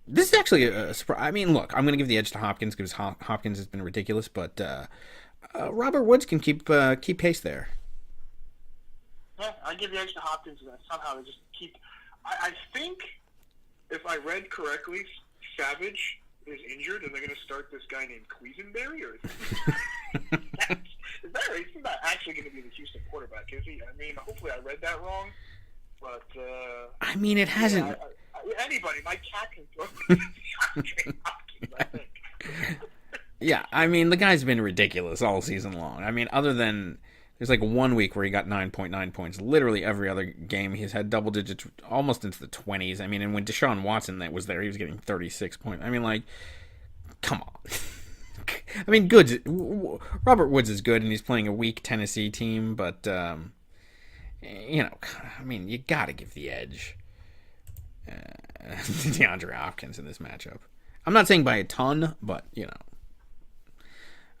This is actually a surprise. I mean, look, I'm going to give the edge to Hopkins because Hopkins has been ridiculous, but Robert Woods can keep pace there. Yeah, I give the edge to Hopkins. Somehow they just keep... I think... If I read correctly, Savage is injured, and they're going to start this guy named Quisenberry, or he's not actually going to be the Houston quarterback, is he? I mean, hopefully I read that wrong, but I mean, it hasn't. Anybody, my cat can throw Hopkins, I think. Yeah, I mean, the guy's been ridiculous all season long. I mean, other than there's like 1 week where he got 9.9 points. Literally every other game he's had double digits, almost into the 20s. I mean, and when Deshaun Watson was there, he was getting 36 points. I mean, like, come on. I mean, Robert Woods is good, and he's playing a weak Tennessee team, but, you know, I mean, you got to give the edge to DeAndre Hopkins in this matchup. I'm not saying by a ton, but, you know.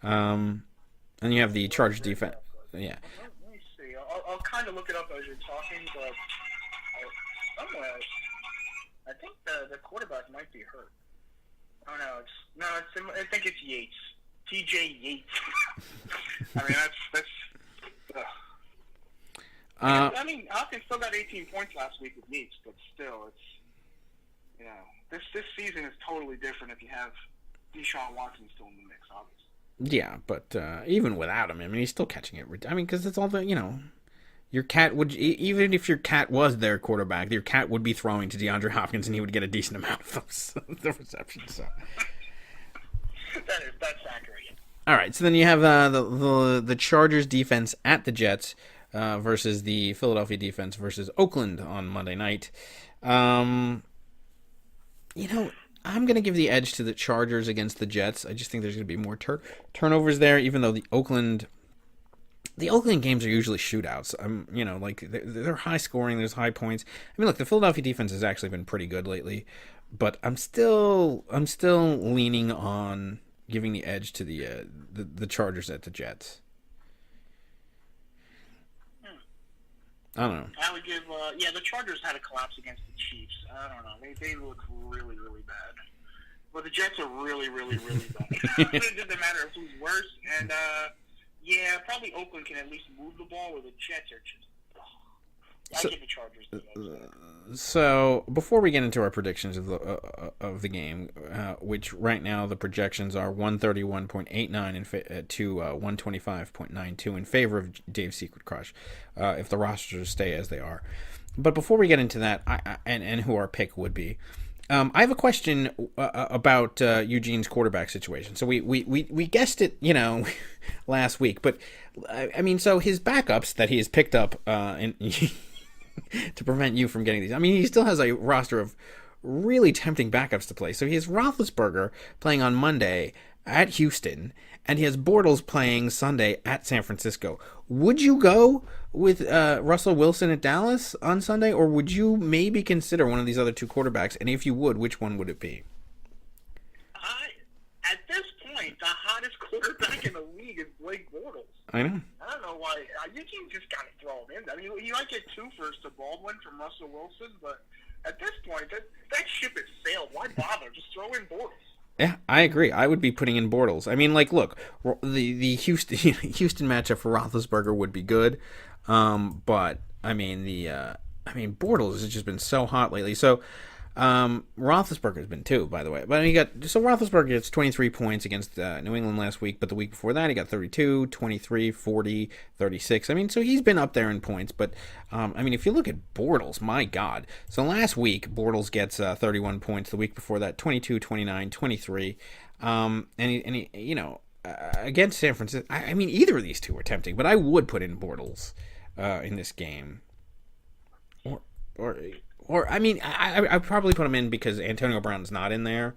And you have the Chargers defense. Yeah. Let me see. I'll kind of look it up as you're talking, but somewhere I think the quarterback might be hurt. Oh no, I think it's Yates. TJ Yates. I mean that's. I mean, Hopkins still got 18 points last week with Yates, but still, it's this season is totally different if you have Deshaun Watson still in the mix, obviously. Yeah, but even without him, I mean, he's still catching it. I mean, because it's all the, your cat would, even if your cat was their quarterback, your cat would be throwing to DeAndre Hopkins and he would get a decent amount of the receptions. So. That's accurate. Yeah. All right, so then you have the Chargers defense at the Jets versus the Philadelphia defense versus Oakland on Monday night. I'm going to give the edge to the Chargers against the Jets. I just think there's going to be more turnovers there, even though the Oakland games are usually shootouts. Like they're high scoring, there's high points. I mean, look, the Philadelphia defense has actually been pretty good lately, but I'm still leaning on giving the edge to the Chargers at the Jets. I don't know. I would give, the Chargers had a collapse against the Chiefs. I don't know. They look really, really bad. But the Jets are really, really, really bad. It doesn't matter if who's worse. And, probably Oakland can at least move the ball, where the Jets are just... I give the Chargers the edge. So, before we get into our predictions of the game, which right now the projections are 131.89 to 125.92 in favor of Dave's Secret Crush, if the rosters stay as they are. But before we get into that, and who our pick would be, I have a question about Eugene's quarterback situation. So we guessed it, last week, but I mean, so his backups that he has picked up to prevent you from getting these. I mean, he still has a roster of really tempting backups to play. So he has Roethlisberger playing on Monday at Houston, and he has Bortles playing Sunday at San Francisco. Would you go with Russell Wilson at Dallas on Sunday, or would you maybe consider one of these other two quarterbacks? And if you would, which one would it be? At this point, the hottest quarterback in the league is Blake Bortles. I know. I don't know why. You can just got to throw him in. I mean, you might get 2 firsts to Baldwin from Russell Wilson, but at this point, that ship has sailed. Why bother? Just throw in Bortles. Yeah, I agree. I would be putting in Bortles. I mean, like, look, the Houston matchup for Roethlisberger would be good, but I mean Bortles has just been so hot lately. So Roethlisberger has been too, by the way. But Roethlisberger gets 23 points against New England last week, but the week before that he got 32, 23, 40, 36. I mean, so he's been up there in points. But I mean, if you look at Bortles, my God. So last week Bortles gets 31 points. The week before that, 22, 29, 23. And he against San Francisco. I mean, either of these two are tempting, but I would put in Bortles in this game. Or I mean, I'd probably put him in because Antonio Brown's not in there,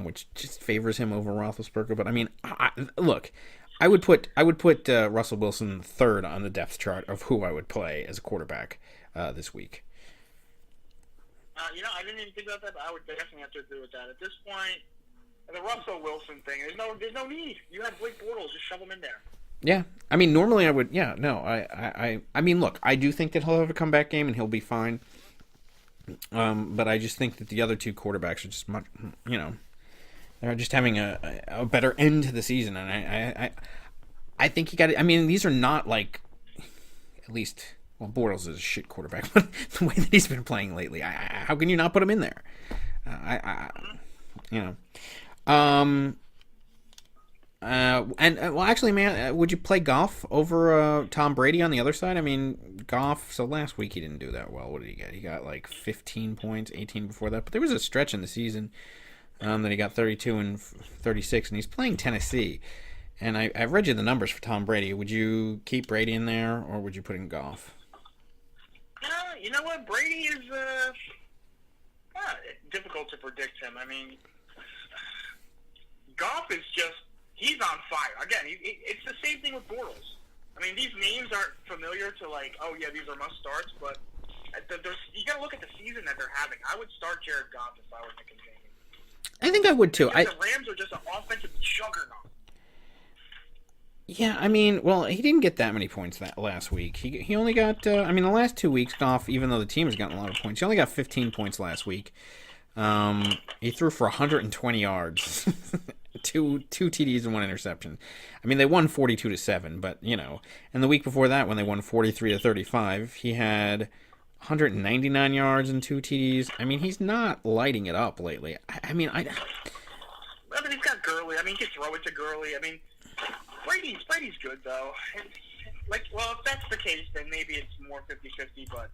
which just favors him over Roethlisberger. But I mean, look, I would put Russell Wilson third on the depth chart of who I would play as a quarterback this week. I didn't even think about that, but I would definitely have to agree with that. At this point, the Russell Wilson thing, there's no need. You have Blake Bortles, just shove him in there. Yeah, I mean, normally I would. Yeah, no, I mean, look, I do think that he'll have a comeback game and he'll be fine. But I just think that the other two quarterbacks are just much, they're just having a better end to the season, and I think you got. I mean, these are not like, at least, well, Bortles is a shit quarterback, but the way that he's been playing lately, how can you not put him in there? Well, actually, man, would you play Goff over Tom Brady on the other side? I mean, Goff, so last week he didn't do that well. What did he get? He got like 15 points, 18 before that. But there was a stretch in the season Then he got 32 and 36, and he's playing Tennessee. And I read you the numbers for Tom Brady. Would you keep Brady in there, or would you put in Goff? You know what? Brady is difficult to predict him. I mean, Goff is he's on fire. Again, it's the same thing with Bortles. I mean, these names aren't familiar to oh yeah, these are must starts, but you got to look at the season that they're having. I would start Jared Goff if I were Nick and Jamie. I think I would too. The Rams are just an offensive juggernaut. Yeah, I mean, well, he didn't get that many points that last week. He only got, the last 2 weeks, Goff, even though the team has gotten a lot of points, he only got 15 points last week. He threw for 120 yards, two TDs and 1 interception. I mean, they won 42-7, but, and the week before that, when they won 43-35, he had 199 yards and 2 TDs. I mean, he's not lighting it up lately. I mean, he's got Gurley. I mean, he can throw it to Gurley. I mean, Brady's good, though. Well, if that's the case, then maybe it's more 50-50, but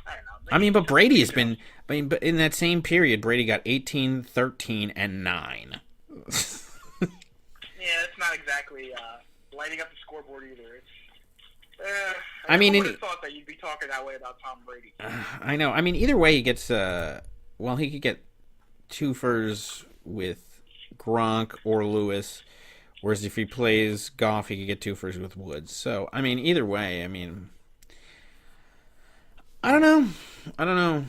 I don't know. I mean, but Brady has been... but in that same period, Brady got 18, 13, and 9. Yeah, it's not exactly lighting up the scoreboard either. I would have thought that you'd be talking that way about Tom Brady. I know. I mean, either way, he gets... he could get twofers with Gronk or Lewis... Whereas if he plays Goff, he could get twofers with Woods. So, I mean, either way, I mean... I don't know.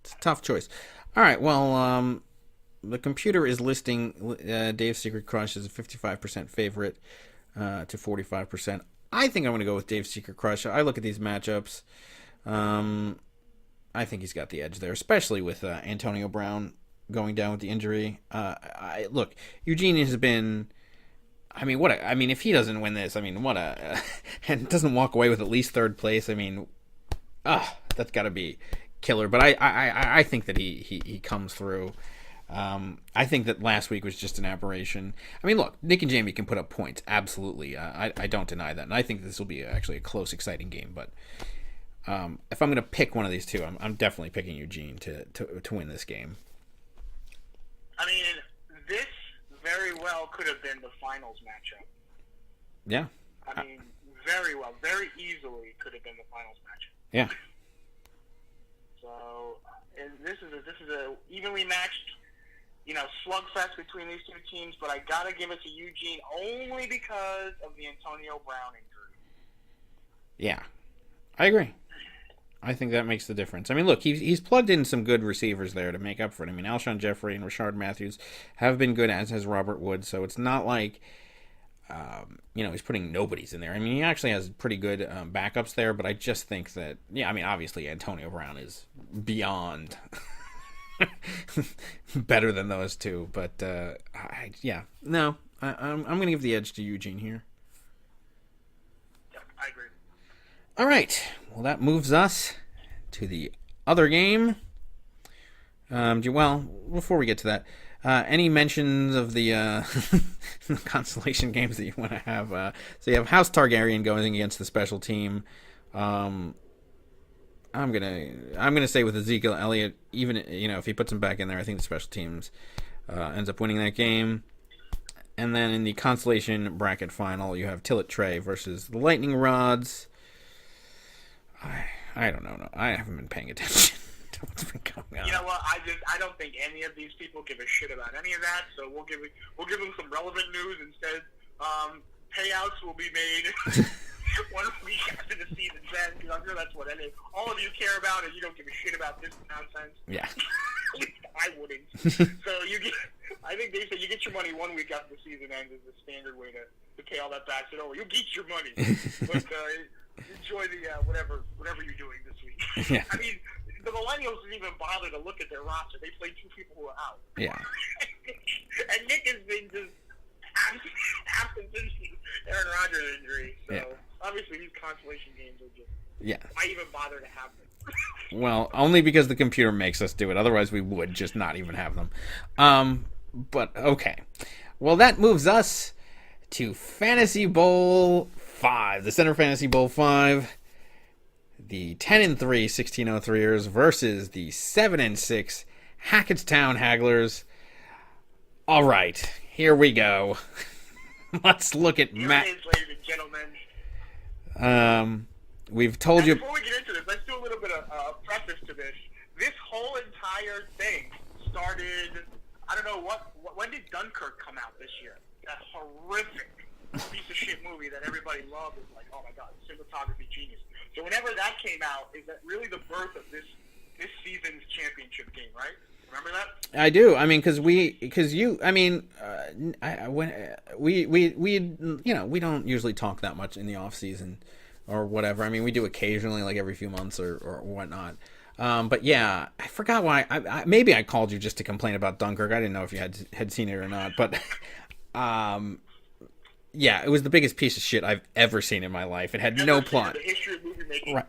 It's a tough choice. All right, well, the computer is listing Dave's Secret Crush as a 55% favorite to 45%. I think I'm going to go with Dave's Secret Crush. I look at these matchups. I think he's got the edge there, especially with Antonio Brown going down with the injury. Look, Eugene has been... if he doesn't win this, and doesn't walk away with at least third place, that's got to be killer. But I think that he comes through. I think that last week was just an aberration. I mean, look, Nick and Jamie can put up points, absolutely. I don't deny that, and I think this will be actually a close, exciting game. But if I'm going to pick one of these two, I'm definitely picking Eugene to win this game. I mean, this very well could have been the finals matchup. Yeah. I mean, very well, very easily could have been the finals matchup. Yeah. So, and this is a evenly matched, slugfest between these two teams. But I gotta give it to Eugene only because of the Antonio Brown injury. Yeah, I agree. I think that makes the difference. I mean, look, he's plugged in some good receivers there to make up for it. I mean, Alshon Jeffrey and Rashard Matthews have been good, as has Robert Woods, so it's not like, he's putting nobodies in there. I mean, he actually has pretty good backups there, but I just think that, obviously Antonio Brown is beyond better than those two, but, I'm going to give the edge to Eugene here. Yeah, I agree. All right. Well, that moves us to the other game. Before we get to that, any mentions of the constellation games that you want to have? So you have House Targaryen going against the special team. I'm gonna say with Ezekiel Elliott, even if he puts him back in there, I think the special teams ends up winning that game. And then in the constellation bracket final, you have Tillett Trey versus the Lightning Rods. I don't know. No, I haven't been paying attention to what's been going on. You know what? I don't think any of these people give a shit about any of that. So we'll give them some relevant news instead. Payouts will be made 1 week after the season's end, because I'm sure that's what all of you care about, and you don't give a shit about this nonsense. Yeah. I wouldn't. So I think they say you get your money 1 week after the season ends is the standard way to pay all that back. So you get your money, but enjoy the whatever you're doing this week. Yeah. I mean, the Millennials didn't even bother to look at their roster. They played 2 people who are out. Yeah. And Nick has been just absent since Aaron Rodgers' injury. So obviously these consolation games are just. Yeah. Why even bother to have them? Well, only because the computer makes us do it. Otherwise, we would just not even have them. But okay. Well, that moves us to Fantasy Bowl 5, the Center Fantasy Bowl 5. the 10-3 1603ers versus the 7-6 Hackettstown Hagglers. All right, here we go. Let's look at Matt. Here it is, ladies and gentlemen. We've told you. Before we get into this, let's do a little bit of preface to this. This whole entire thing started. I don't know when did Dunkirk come out this year? That horrific piece of shit movie that everybody loved. Is like, oh my god, cinematography genius. So whenever that came out, is that really the birth of this season's championship game, right? Remember that? I do. I mean, we don't usually talk that much in the off season or whatever. I mean, we do occasionally, like every few months or whatnot. But yeah, I forgot why. Maybe I called you just to complain about Dunkirk. I didn't know if you had seen it or not. But yeah, it was the biggest piece of shit I've ever seen in my life. It had no plot. The history of movie making, right.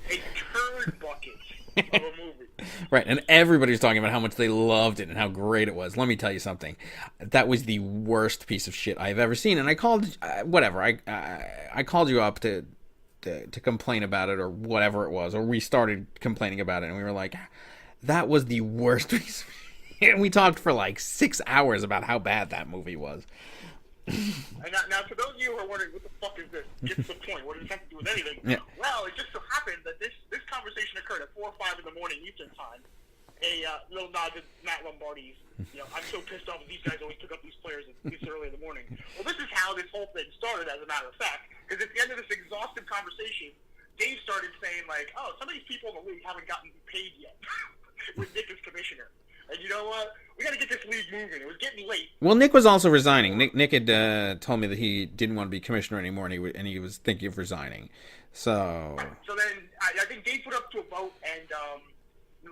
a turd bucket of a movie. Right, and everybody was talking about how much they loved it and how great it was. Let me tell you something. That was the worst piece of shit I've ever seen. And I called, I called you up to complain about it or whatever it was. Or we started complaining about it and we were like, that was the worst piece of shit. And we talked for like 6 hours about how bad that movie was. And now, for those of you who are wondering, what the fuck is this? Get to the point. What does it have to do with anything? Yeah. Well, it just so happened that this conversation occurred at 4 or 5 in the morning Eastern time. A little nod to Matt Lombardi's, I'm so pissed off that these guys always pick up these players this early in the morning. Well, this is how this whole thing started, as a matter of fact, because at the end of this exhaustive conversation, Dave started saying, like, oh, some of these people in the league haven't gotten paid yet with Nick as commissioner. And you know what? We got to get this league moving. It was getting late. Well, Nick was also resigning. Nick had told me that he didn't want to be commissioner anymore, and he was thinking of resigning. So then I think Dave put up to a vote, and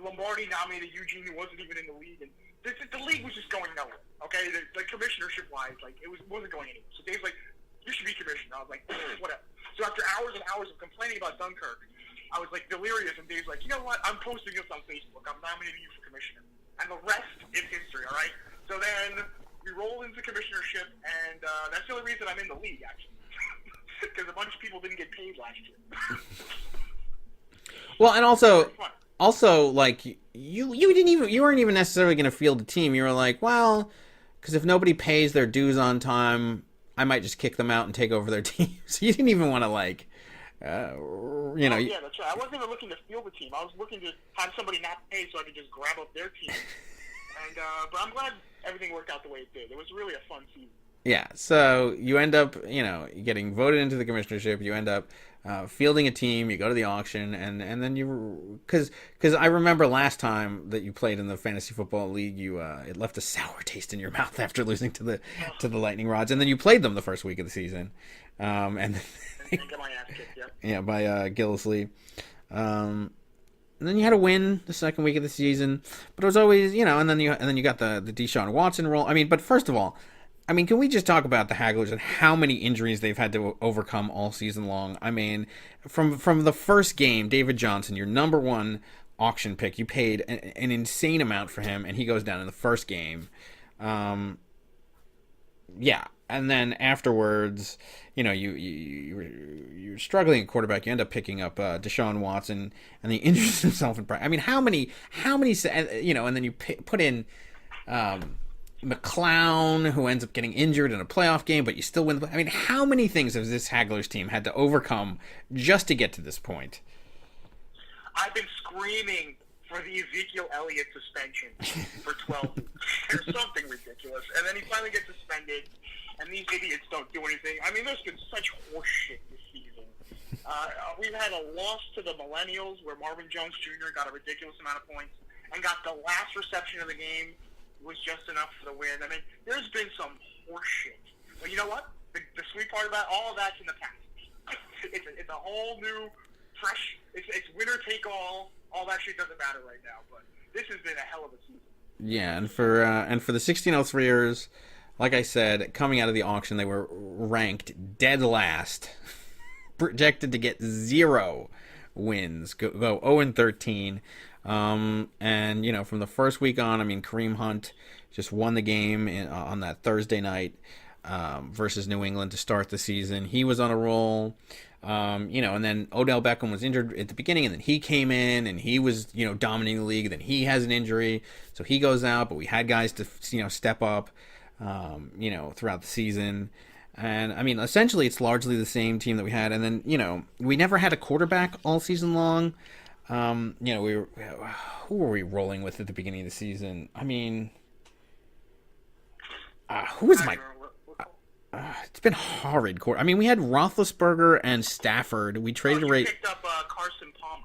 Lombardi nominated Eugene, who wasn't even in the league. And the league was just going nowhere. Okay, the commissionership-wise, like it wasn't going anywhere. So Dave's like, "You should be commissioner." I was like, "Whatever." So after hours and hours of complaining about Dunkirk, I was like delirious, and Dave's like, "You know what? I'm posting this on Facebook. I'm nominating you for commissioner." And the rest is history, all right? So then we roll into commissionership, and that's the only reason I'm in the league, actually. Because a bunch of people didn't get paid last year. Well, and also like you weren't even necessarily going to field a team. You were like, well, because if nobody pays their dues on time, I might just kick them out and take over their team. So you didn't even want to like, yeah, that's right. I wasn't even looking to field the team. I was looking to have somebody not pay so I could just grab up their team. And but I'm glad everything worked out the way it did. It was really a fun season. Yeah, so you end up, getting voted into the commissionership. You end up fielding a team. You go to the auction, and then you, because I remember last time that you played in the fantasy football league, you it left a sour taste in your mouth after losing to the Lightning Rods, and then you played them the first week of the season, and get my ass kicked, yeah. Yeah, by Gillisley. And then you had a win the second week of the season, but it was always, and then you got the Deshaun Watson role. I mean, but first of all, can we just talk about the Hagglers and how many injuries they've had to overcome all season long? I mean, from the first game, David Johnson, your number one auction pick, you paid an insane amount for him, and he goes down in the first game. Yeah, and then afterwards, you're struggling at quarterback. You end up picking up Deshaun Watson, and he injures himself in practice. I mean, how many, and then you put in McClown, who ends up getting injured in a playoff game, but you still win. I mean, how many things has this Hagglers team had to overcome just to get to this point? I've been screaming for the Ezekiel Elliott suspension for 12 weeks. There's something ridiculous. And then he finally gets suspended, and these idiots don't do anything. I mean, there's been such horseshit this season. We've had a loss to the Millennials where Marvin Jones Jr. got a ridiculous amount of points and got the last reception of the game was just enough for the win. I mean, there's been some horseshit. But you know what? The sweet part about all of that's in the past. It's a whole new, fresh, it's winner take all. All that shit doesn't matter right now, but this has been a hell of a season. Yeah, and for the 1603ers, like I said, coming out of the auction, they were ranked dead last, projected to get 0 wins, go 0-13. And from the first week on, Kareem Hunt just won the game on that Thursday night versus New England to start the season. He was on a roll. And then Odell Beckham was injured at the beginning, and then he came in, and he was, dominating the league. Then he has an injury, so he goes out. But we had guys to, step up, throughout the season. And, I mean, essentially it's largely the same team that we had. And then, we never had a quarterback all season long. Who were we rolling with at the beginning of the season? I mean, who was my... it's been horrid. I mean, we had Roethlisberger and Stafford. We traded you picked up Carson Palmer.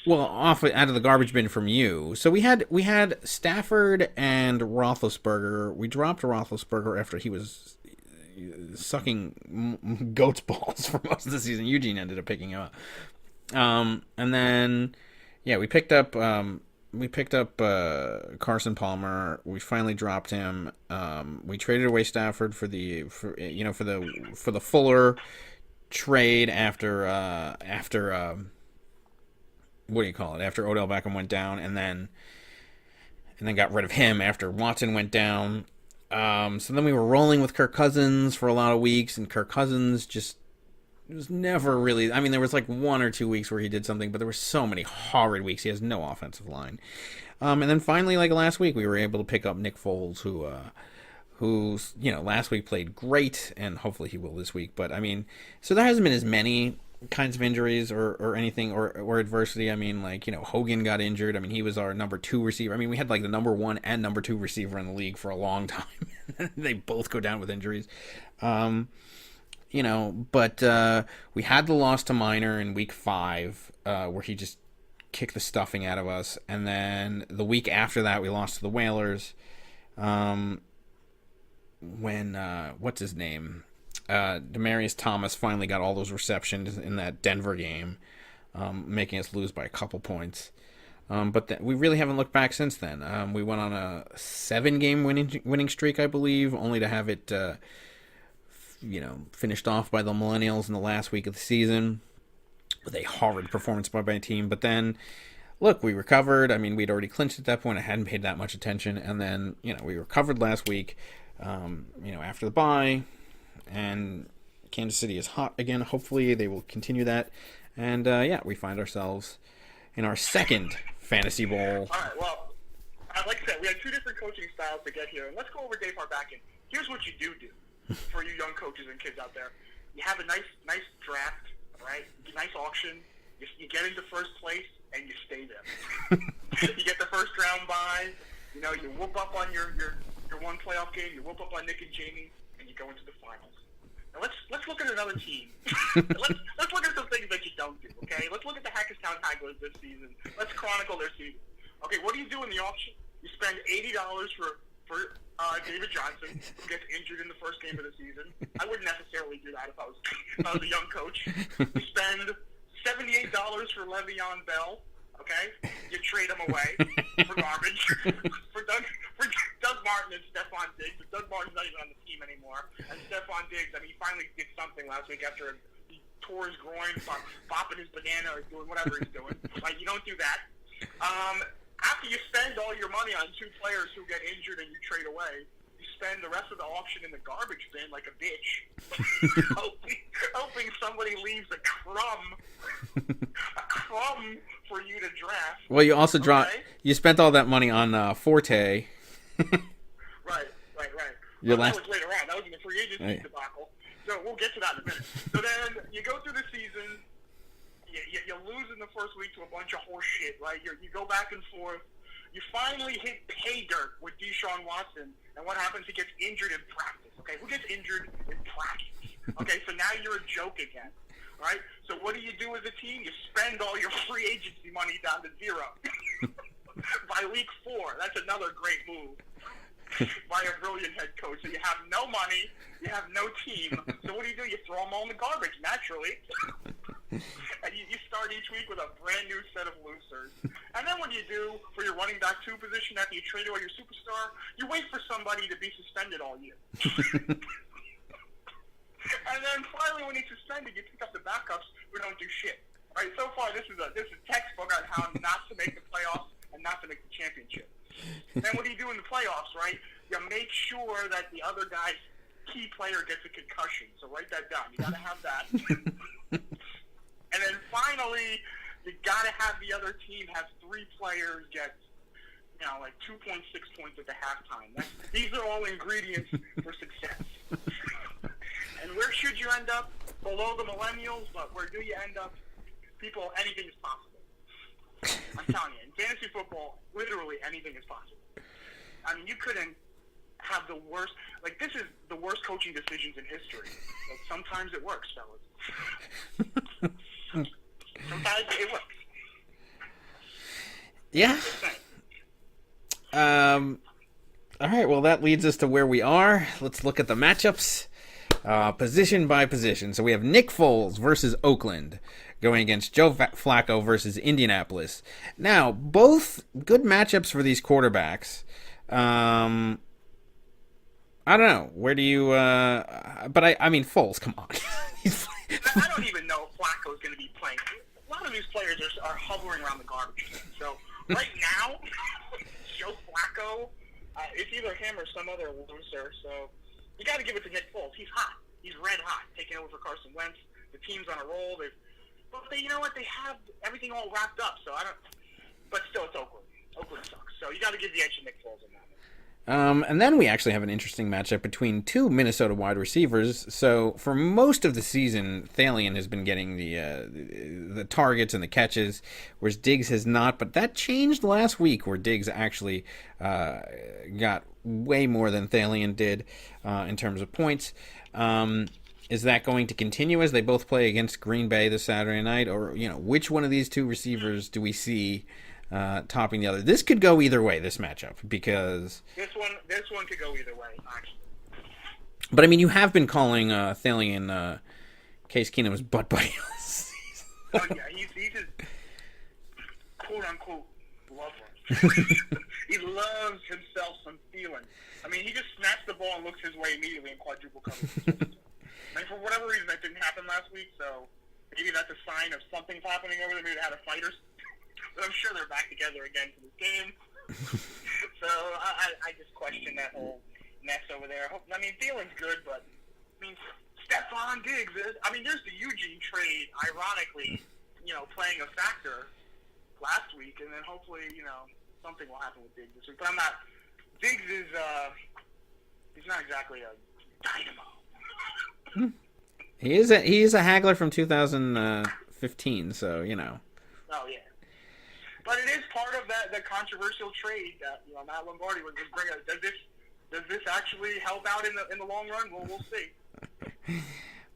Well, out of the garbage bin from you. So we had Stafford and Roethlisberger. We dropped Roethlisberger after he was sucking goat's balls for most of the season. Eugene ended up picking him up. And then, we picked up Carson Palmer. We finally dropped him. We traded away Stafford for the Fuller trade after what do you call it? After Odell Beckham went down, and then got rid of him after Watson went down. So then we were rolling with Kirk Cousins for a lot of weeks, and Kirk Cousins just was never really... I mean, there was like 1 or 2 weeks where he did something, but there were so many horrid weeks. He has no offensive line. And then finally, like last week, we were able to pick up Nick Foles, who last week played great, and hopefully he will this week. But, I mean, so there hasn't been as many kinds of injuries or anything or adversity. I mean, Hogan got injured. I mean, he was our number 2 receiver. I mean, we had like the number 1 and number 2 receiver in the league for a long time. They both go down with injuries. But we had the loss to Minor in week 5, where he just kicked the stuffing out of us. And then the week after that, we lost to the Whalers. When what's his name? Demaryius Thomas finally got all those receptions in that Denver game, making us lose by a couple points. But we really haven't looked back since then. We went on a 7-game winning streak, I believe, only to have it, finished off by the Millennials in the last week of the season with a horrid performance by my team. But then, look, we recovered. I mean, we'd already clinched at that point. I hadn't paid that much attention. And then, we recovered last week, after the bye. And Kansas City is hot again. Hopefully they will continue that. And, we find ourselves in our second Fantasy Bowl. All right, well, like I said, we had 2 different coaching styles to get here. And let's go over Dave Harbakin. Here's what you do for you young coaches and kids out there. You have a nice draft, right? Nice auction. You get into first place, and you stay there. You get the first round bye. You whoop up on your one playoff game. You whoop up on Nick and Jamie, and you go into the finals. Now let's look at another team. let's look at some things that you don't do. Okay, let's look at the Hackettstown Tigers this season. Let's chronicle their season. Okay, what do you do in the auction? You spend $80 for David Johnson, who gets injured in the first game of the season. I wouldn't necessarily do that if I was a young coach. You spend $78 for Le'Veon Bell. Okay, you trade him away for garbage. for Doug Martin and Stephon Diggs. But Doug Martin's not even on the team anymore. And Stephon Diggs, I mean, he finally did something last week after he tore his groin, bopping his banana or doing whatever he's doing. Like, you don't do that. After you spend all your money on 2 players who get injured and you trade away, you spend the rest of the auction in the garbage bin like a bitch, hoping somebody leaves a crumb for you to draft. Well, you also you spent all that money on Forte. Right. That was later on. That was in the free agency debacle. So we'll get to that in a minute. So then you go through the season. You lose in the first week to a bunch of horse shit, right? You go back and forth. You finally hit pay dirt with Deshaun Watson, and what happens? He gets injured in practice. Okay, who gets injured in practice? Okay, so now you're a joke again, right? So what do you do as a team? You spend all your free agency money down to 0 by week 4. That's another great move by a brilliant head coach. So you have no money, you have no team. So what do? You throw them all in the garbage, naturally. And you start each week with a brand new set of losers. And then what do you do for your running back 2 position after you trade away your superstar? You wait for somebody to be suspended all year. And then finally, when he's suspended, you pick up the backups who don't do shit. All right, so far this is textbook on how not to make the playoffs and not to make the championship. Then what do you do in the playoffs, right? You make sure that the other guy's key player gets a concussion. So write that down. You got to have that. Normally, you got to have the other team have 3 players get, like 2.6 points at the halftime. These are all ingredients for success. And where should you end up? Below the millennials, but where do you end up? People, anything is possible. I'm telling you, in fantasy football, literally anything is possible. I mean, you couldn't have the worst. Like, this is the worst coaching decisions in history. But sometimes it works, fellas. Sometimes it works. Yeah. All right, well, that leads us to where we are. Let's look at the matchups, position by position. So we have Nick Foles versus Oakland going against Joe Flacco versus Indianapolis. Now, both good matchups for these quarterbacks. I don't know. Where do you... but I mean, Foles, come on. I don't even know if Flacco's going to be playing. A lot of these players are hovering around the garbage can. So, right now, Joe Flacco, it's either him or some other loser. So, you got to give it to Nick Foles. He's hot. He's red hot, taking over for Carson Wentz. The team's on a roll. But you know what? They have everything all wrapped up. So, I don't... But still, it's Oakland. Oakland sucks. So, you got to give the edge to Nick Foles on that. And then we actually have an interesting matchup between 2 Minnesota wide receivers. So for most of the season, Thalian has been getting the targets and the catches, whereas Diggs has not. But that changed last week, where Diggs actually got way more than Thalian did in terms of points. Is that going to continue as they both play against Green Bay this Saturday night, or which one of these 2 receivers do we see topping the other? This could go either way, this matchup, because this one could go either way, actually. But I mean, you have been calling Thalian Case Keenum's butt buddy. Oh yeah, he's his quote unquote lover. He loves himself some feeling. I mean, he just snaps the ball and looks his way immediately in quadruple coverage. And for whatever reason, that didn't happen last week. So maybe that's a sign of something's happening over there. Maybe they had a fight or something. But I'm sure they're back together again for this game. So I just question that whole mess over there. I mean, Thielen's good, but I mean, Stephon Diggs is. I mean, there's the Eugene trade, ironically, playing a factor last week, and then hopefully, something will happen with Diggs this week. But I'm not. Diggs is. He's not exactly a dynamo. He is a haggler from 2015, so Oh yeah. But it is part of the controversial trade that Matt Lombardi was just bringing. Does this actually help out in the long run? Well, we'll see.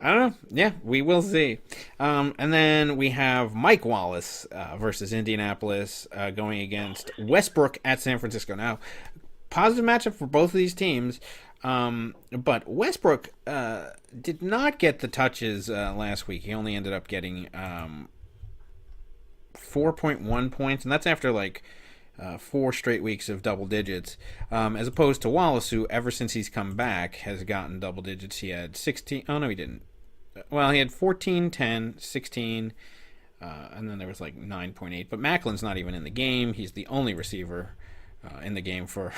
I don't know. Yeah, we will see. And then we have Mike Wallace versus Indianapolis going against Westbrook at San Francisco. Now, positive matchup for both of these teams. But Westbrook did not get the touches last week. He only ended up getting 4.1 points, and that's after 4 straight weeks of double digits, as opposed to Wallace, who ever since he's come back has gotten double digits. He had 16. Oh no, he didn't. Well, he had 14, 10, 16, and then there was 9.8. But Macklin's not even in the game. He's the only receiver in the game for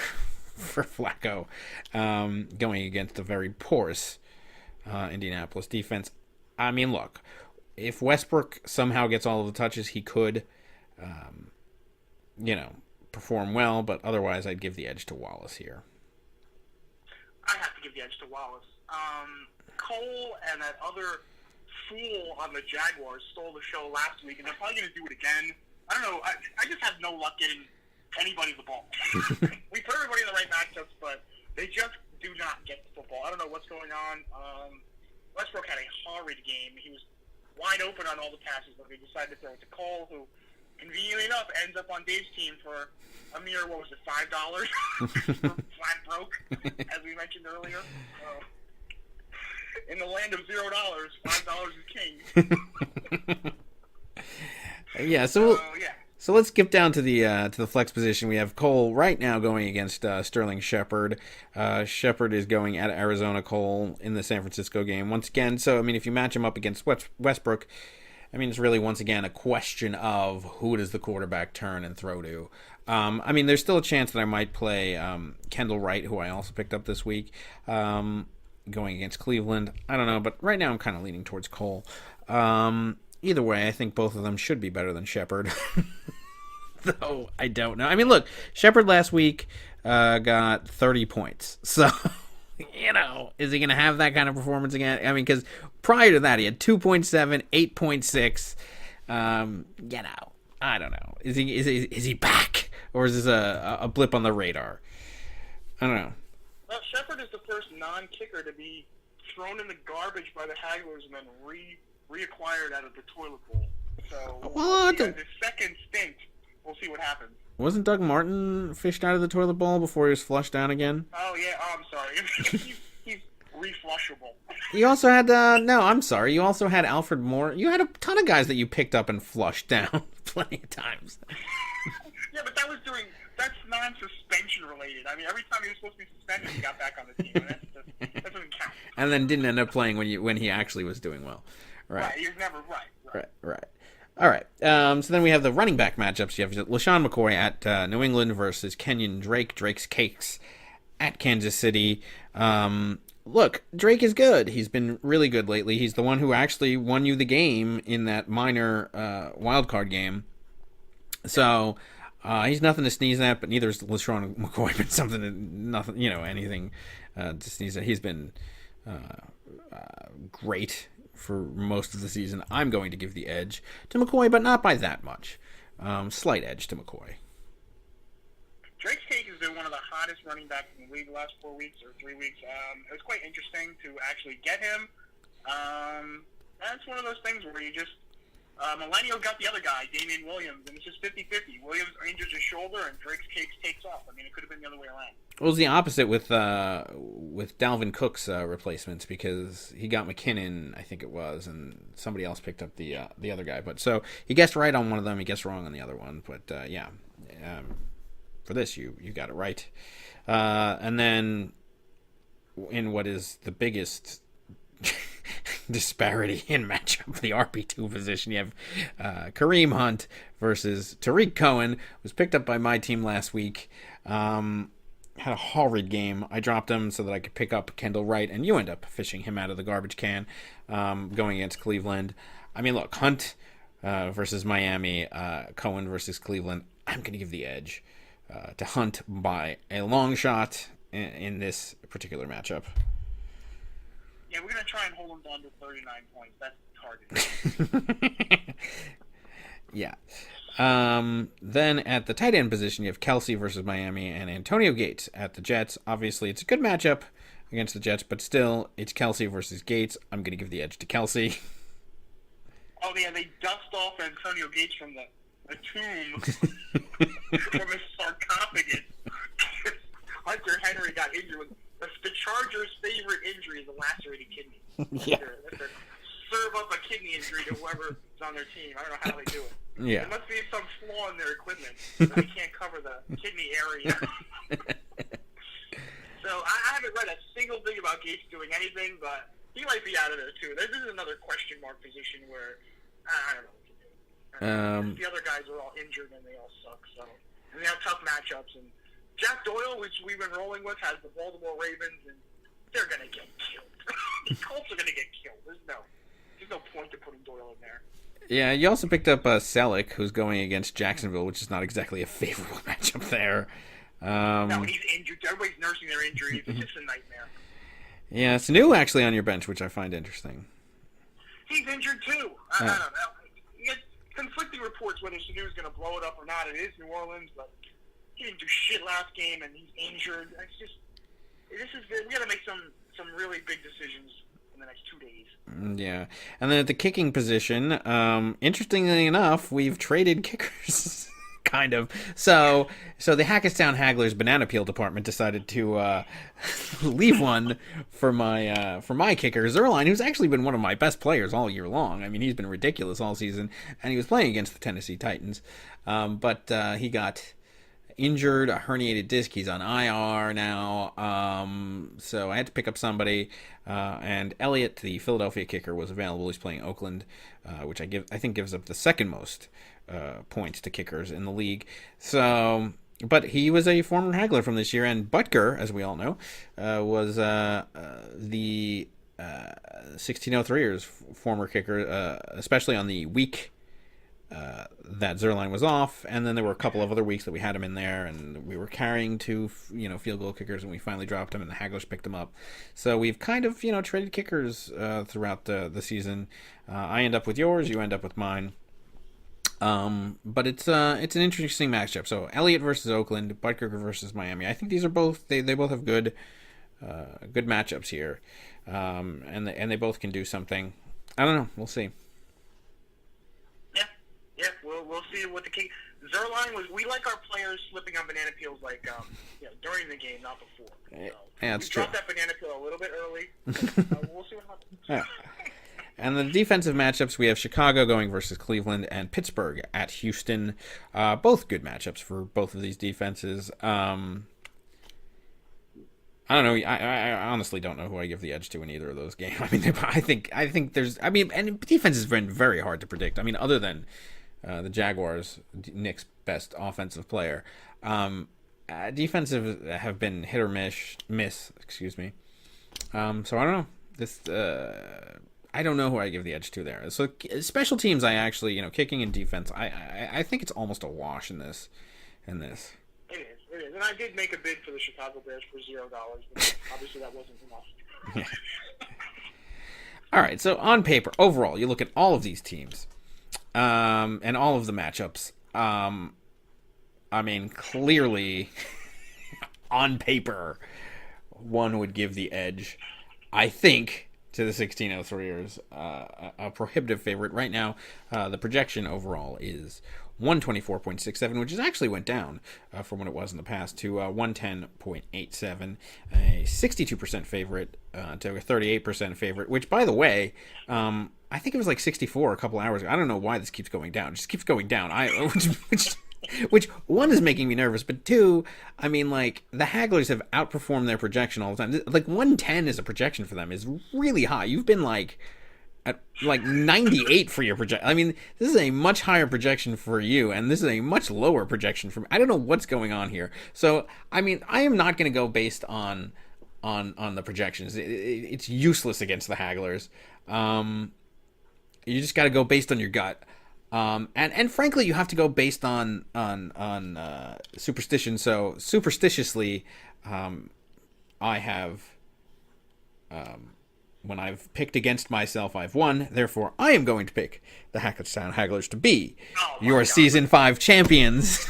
Flacco, going against the very porous Indianapolis defense. I mean, look, if Westbrook somehow gets all of the touches, he could, perform well. But otherwise, I'd give the edge to Wallace here. I have to give the edge to Wallace. Cole and that other fool on the Jaguars stole the show last week, and they're probably going to do it again. I don't know. I just have no luck getting anybody the ball. We put everybody in the right matchups, but they just do not get the football. I don't know what's going on. Westbrook had a horrid game. He was wide open on all the passes, but they decided to throw it to Cole, who, conveniently enough, ends up on Dave's team for a mere, $5? Flat broke, as we mentioned earlier. In the land of $0, $5 is king. Yeah, so let's skip down to the flex position. We have Cole right now going against Sterling Shepard. Shepard is going at Arizona. Cole in the San Francisco game once again. So I mean, if you match him up against Westbrook, I mean, it's really once again a question of who does the quarterback turn and throw to. I mean, there's still a chance that I might play Kendall Wright, who I also picked up this week, going against Cleveland. I don't know, but right now I'm kind of leaning towards Cole. Either way, I think both of them should be better than Shepard. Though I don't know. I mean, look, Shepard last week got 30 points. So, is he going to have that kind of performance again? I mean, because prior to that, he had 2.7, 8.6. I don't know. Is he back? Or is this a blip on the radar? I don't know. Well, Shepard is the first non-kicker to be thrown in the garbage by the Hagglers and then reacquired out of the toilet bowl. So, his second stint, we'll see what happens. Wasn't Doug Martin fished out of the toilet bowl before he was flushed down again? Oh, yeah. Oh, I'm sorry. he's reflushable. You also had, I'm sorry. You also had Alfred Moore. You had a ton of guys that you picked up and flushed down plenty of times. Yeah, but that's non-suspension related. I mean, every time he was supposed to be suspended, he got back on the team. And that doesn't count. And then didn't end up playing when he actually was doing well. Right. He was never right. Right. All right. So then we have the running back matchups. You have LaShawn McCoy at New England versus Kenyon Drake. Drake's Cakes at Kansas City. Look, Drake is good. He's been really good lately. He's the one who actually won you the game in that minor wildcard game. So he's nothing to sneeze at, but neither is LaShawn McCoy. But anything to sneeze at. He's been great for most of the season. I'm going to give the edge to McCoy, but not by that much. Slight edge to McCoy. Drake's Cake has been one of the hottest running backs in the league the last 4 weeks or 3 weeks. It was quite interesting to actually get him. That's one of those things where you just Millennial got the other guy, Damian Williams, and it's just 50-50. Williams injures his shoulder, and Drake's Cakes takes off. I mean, it could have been the other way around. It was the opposite with Dalvin Cook's replacements, because he got McKinnon, I think it was, and somebody else picked up the other guy. But so he guessed right on one of them, he guessed wrong on the other one. But for this, you got it right. And then in what is the biggest disparity in matchup, the RB2 position, you have Kareem Hunt versus Tariq Cohen, was picked up by my team last week. Had a horrid game. I dropped him so that I could pick up Kendall Wright, and you end up fishing him out of the garbage can, going against Cleveland. I mean, look, Hunt versus Miami, Cohen versus Cleveland. I'm going to give the edge to Hunt by a long shot in this particular matchup. Yeah, we're going to try and hold him down to 39 points. That's the target. Yeah. Then at the tight end position, you have Kelsey versus Miami and Antonio Gates at the Jets. Obviously, it's a good matchup against the Jets, but still, it's Kelsey versus Gates. I'm going to give the edge to Kelsey. Oh, yeah, they dust off Antonio Gates from the tomb from his sarcophagus. Hunter Henry got injured with the Chargers' favorite injury is a lacerated kidney. Yeah. They serve up a kidney injury to whoever's on their team. I don't know how they do it. Yeah. There must be some flaw in their equipment. They can't cover the kidney area. So I haven't read a single thing about Gates doing anything, but he might be out of there too. This is another question mark position where I don't know what to do. The other guys are all injured and they all suck. So and they have tough matchups. And Jack Doyle, which we've been rolling with, has the Baltimore Ravens, and they're going to get killed. The Colts are going to get killed. There's no point to putting Doyle in there. Yeah, you also picked up Selleck, who's going against Jacksonville, which is not exactly a favorable matchup there. No, he's injured. Everybody's nursing their injuries. It's just a nightmare. Yeah, Sanu actually on your bench, which I find interesting. He's injured too. I don't know. You get conflicting reports whether Sanu's going to blow it up or not. It is New Orleans, but he didn't do shit last game, and he's injured. We got to make some really big decisions in the next 2 days. Yeah, and then at the kicking position, interestingly enough, we've traded kickers, kind of. So the Hackettstown Hagglers Banana Peel department decided to leave one for my kicker, Zerline, who's actually been one of my best players all year long. I mean, he's been ridiculous all season, and he was playing against the Tennessee Titans, but he got injured, a herniated disc. He's on IR now, so I had to pick up somebody, and Elliott, the Philadelphia kicker, was available. He's playing Oakland, which I think gives up the second most points to kickers in the league. So, but he was a former Haggler from this year, and Butker, as we all know, was the 1603ers, former kicker, especially on the week that Zerline was off, and then there were a couple of other weeks that we had him in there, and we were carrying two, field goal kickers, and we finally dropped him, and the Hagglers picked him up. So we've kind of, traded kickers throughout the season. I end up with yours, you end up with mine. But it's an interesting matchup. So Elliott versus Oakland, Butker versus Miami. I think these are both they both have good matchups here, and they both can do something. I don't know. We'll see. Yeah, we'll see what the king. Zerline was. We like our players slipping on banana peels during the game, not before. So yeah, that's we true. dropped that banana peel a little bit early. We'll see what happens. Yeah. And the defensive matchups, we have Chicago going versus Cleveland and Pittsburgh at Houston. Both good matchups for both of these defenses. I don't know. I honestly don't know who I give the edge to in either of those games. I mean, I think there's. I mean, and defense has been very hard to predict. I mean, other than the Jaguars, Nick's best offensive player, defensive have been hit or miss. Excuse me. So I don't know. I don't know who I give the edge to there. So special teams, I actually, kicking and defense, I think it's almost a wash in this. It is. And I did make a bid for the Chicago Bears for $0, but obviously that wasn't enough. Yeah. All right, so on paper, overall, you look at all of these teams, and all of the matchups. I mean, clearly, on paper, one would give the edge, I think, to the 1603ers, a prohibitive favorite. Right now, the projection overall is 124.67, which actually went down from what it was in the past to 110.87, a 62% favorite to a 38% favorite, which, by the way, I think it was like 64 a couple hours ago. I don't know why this keeps going down. It just keeps going down. Which one is making me nervous, but two, I mean, like, the Hagglers have outperformed their projection all the time. Like, 110 as a projection for them is really high. You've been like at like 98 for your projection. I mean, this is a much higher projection for you, and this is a much lower projection for me. I don't know what's going on here. So, I mean, I am not going to go based on the projections. It's useless against the Hagglers. You just got to go based on your gut. And frankly, you have to go based on superstition. So superstitiously, I have, when I've picked against myself, I've won. Therefore, I am going to pick the Hackettstown Hagglers to be your Season 5 champions.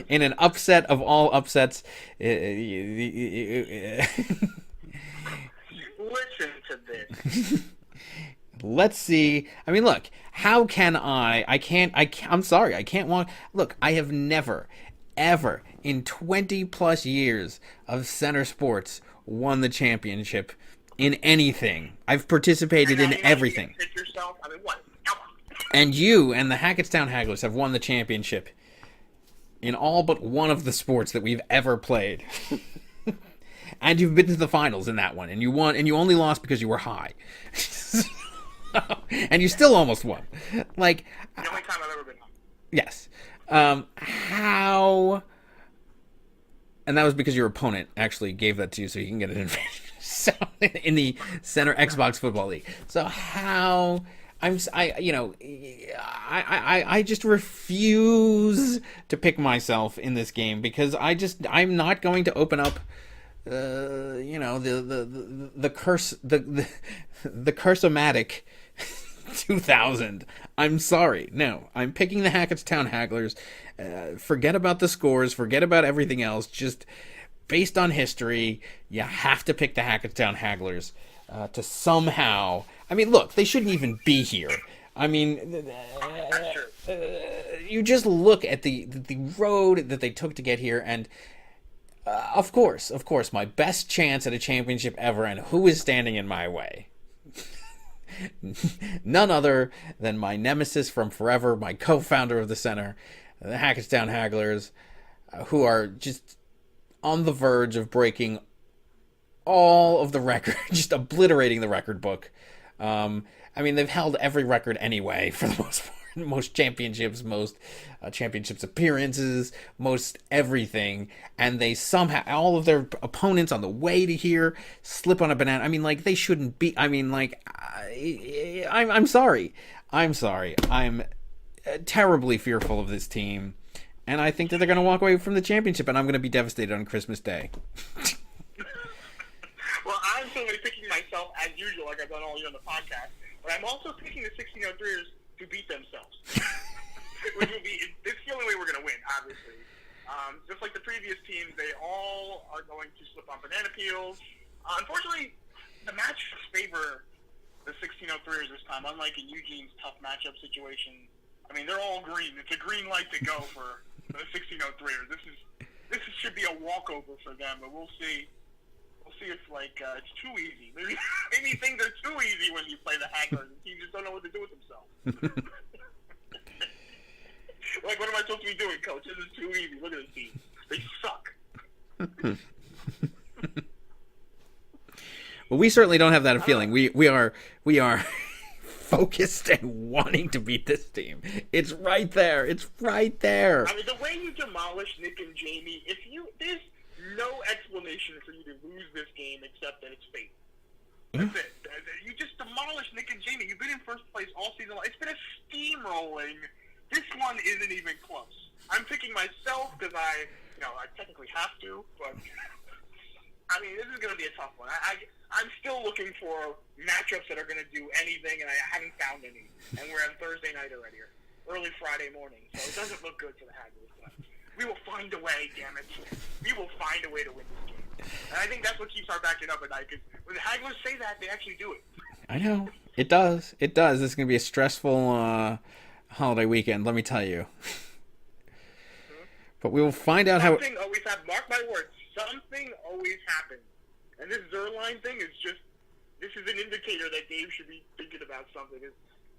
In an upset of all upsets. Listen to this. Let's see. I mean, look, how can I'm sorry, I can't want. Look, I have never, ever, in 20 plus years of center sports, won the championship in anything. I've participated in everything. I mean, what? Come on. And you and the Hackettstown Hagglers have won the championship in all but one of the sports that we've ever played. And you've been to the finals in that one, and you won, and you only lost because you were high. And you still almost won. Like, the only time I've ever been high. Yes. How? And that was because your opponent actually gave that to you, so you can get an advantage. So in the Center Xbox Football League. So how? I just refuse to pick myself in this game because I'm not going to open up. The curse, the curse-o-matic 2000. I'm sorry. No, I'm picking the Hackettstown Hagglers. Forget about the scores. Forget about everything else. Just based on history, you have to pick the Hackettstown Hagglers to somehow. I mean, look, they shouldn't even be here. I mean, you just look at the road that they took to get here, and. Of course, my best chance at a championship ever, and who is standing in my way? None other than my nemesis from forever, my co-founder of the center, the Hackettstown Hagglers, who are just on the verge of breaking all of the record, just obliterating the record book. I mean, they've held every record anyway, for the most part. most championships, most championships appearances, most everything, and they somehow, all of their opponents on the way to here slip on a banana. I mean, like, they shouldn't be. I mean, like, I'm sorry. I'm sorry. I'm terribly fearful of this team, and I think that they're going to walk away from the championship, and I'm going to be devastated on Christmas Day. Well, I'm certainly picking myself as usual, like I've done all year on the podcast, but I'm also picking the 1603ers to beat themselves. Which will be, it's the only way we're going to win, obviously. Just like the previous teams, they all are going to slip on banana peels. Unfortunately, the matchups favor the 1603ers this time, unlike in Eugene's tough matchup situation. I mean, they're all green. It's a green light to go for the 1603ers. This should be a walkover for them, but we'll see. We'll see if, like, it's too easy. Maybe things are too easy when you play the Hagglers. You just don't know what to do with themselves. Like, what am I supposed to be doing, Coach? This is too easy. Look at this team. They suck. Well, we certainly don't have that feeling. We are focused and wanting to beat this team. It's right there. It's right there. I mean, the way you demolish Nick and Jamie, there's no explanation for you to lose this game except that it's fate. That's it. You just demolished Nick and Jamie. You've been in first place all season long. It's been a steamrolling. This one isn't even close. I'm picking myself because I technically have to, but I mean, this is going to be a tough one. I'm still looking for matchups that are going to do anything, and I haven't found any. And we're on Thursday night already, or early Friday morning, so it doesn't look good for the Hagglers. But we will find a way, damn it. We will find a way to win this game. And I think that's what keeps our backing up at night, because when the Hagglers say that, they actually do it. I know. It does. It does. This is going to be a stressful holiday weekend, let me tell you. But we will find out how... Something always happens. Mark my words. Something always happens. And this Zerline thing is just... This is an indicator that Dave should be thinking about something.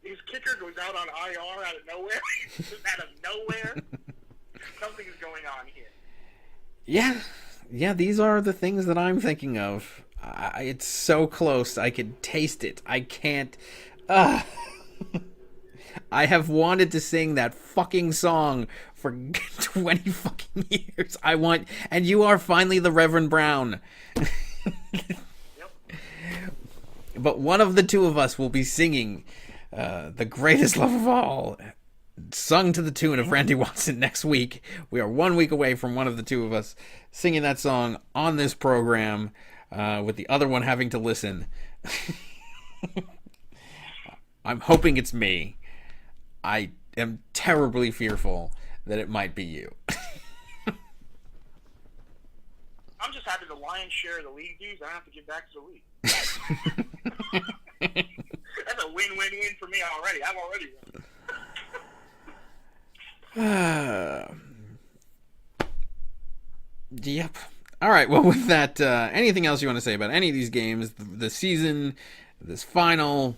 His kicker goes out on IR out of nowhere. Just out of nowhere. Something is going on here. Yeah, these are the things that I'm thinking of. It's so close. I can taste it. I can't... I have wanted to sing that fucking song for 20 fucking years. And you are finally the Reverend Brown. Yep. But one of the two of us will be singing The Greatest Love of All, sung to the tune of Randy Watson next week. We are 1 week away from one of the two of us singing that song on this program, with the other one having to listen. I'm hoping it's me. I am terribly fearful that it might be you. I'm just happy the lion's share of the league dues I have to give back to the league. That's a win-win-win for me already. I've already won. Yep. All right, well, with that, anything else you want to say about any of these games, the season, this final,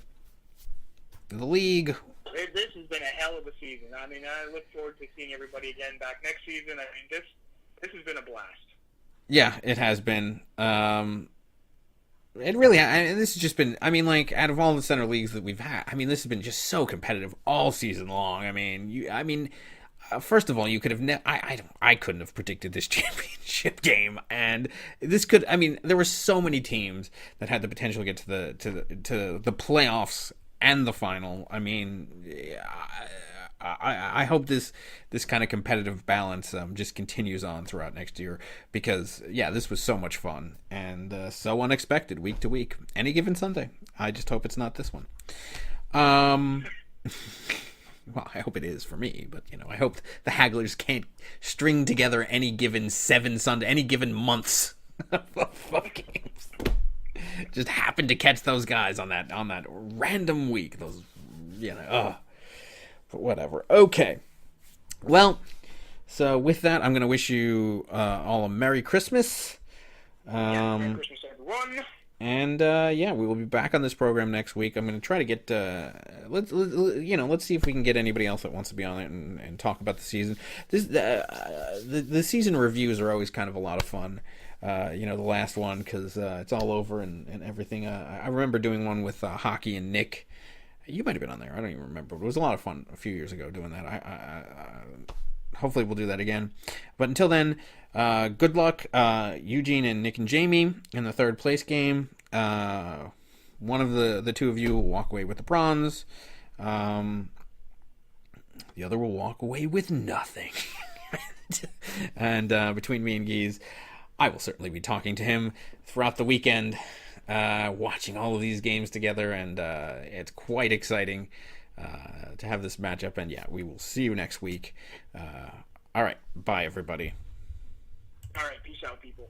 the league? This has been a hell of a season. I mean, I look forward to seeing everybody again back next season. I mean, this has been a blast. Yeah, it has been. It really, this has just been, I mean, like, out of all the center leagues that we've had, I mean, this has been just so competitive all season long. I mean, first of all, you could have, I couldn't have predicted this championship game, and this could, I mean, there were so many teams that had the potential to get to the playoffs and the final. I mean, I hope this kind of competitive balance just continues on throughout next year, because this was so much fun and so unexpected week to week. Any given Sunday. I just hope it's not this one. Well, I hope it is for me, but I hope the Hagglers can't string together any given any given months of games. Just happened to catch those guys on that random week. Those, but whatever. Okay. Well, so with that, I'm going to wish you all a Merry Christmas. Merry Christmas, everyone. And we will be back on this program next week. I'm going to try to get let's see if we can get anybody else that wants to be on it and talk about the season. The season reviews are always kind of a lot of fun. The last one, because it's all over and everything. I remember doing one with Hockey and Nick You might have been on there. I don't even remember. But it was a lot of fun a few years ago doing that. Hopefully we'll do that again. But until then, good luck, Eugene and Nick and Jamie in the third place game. One of the two of you will walk away with the bronze. The other will walk away with nothing. And between me and Geese, I will certainly be talking to him throughout the weekend, watching all of these games together, and it's quite exciting to have this matchup. And yeah, we will see you next week. All right, bye everybody. All right, peace out, people.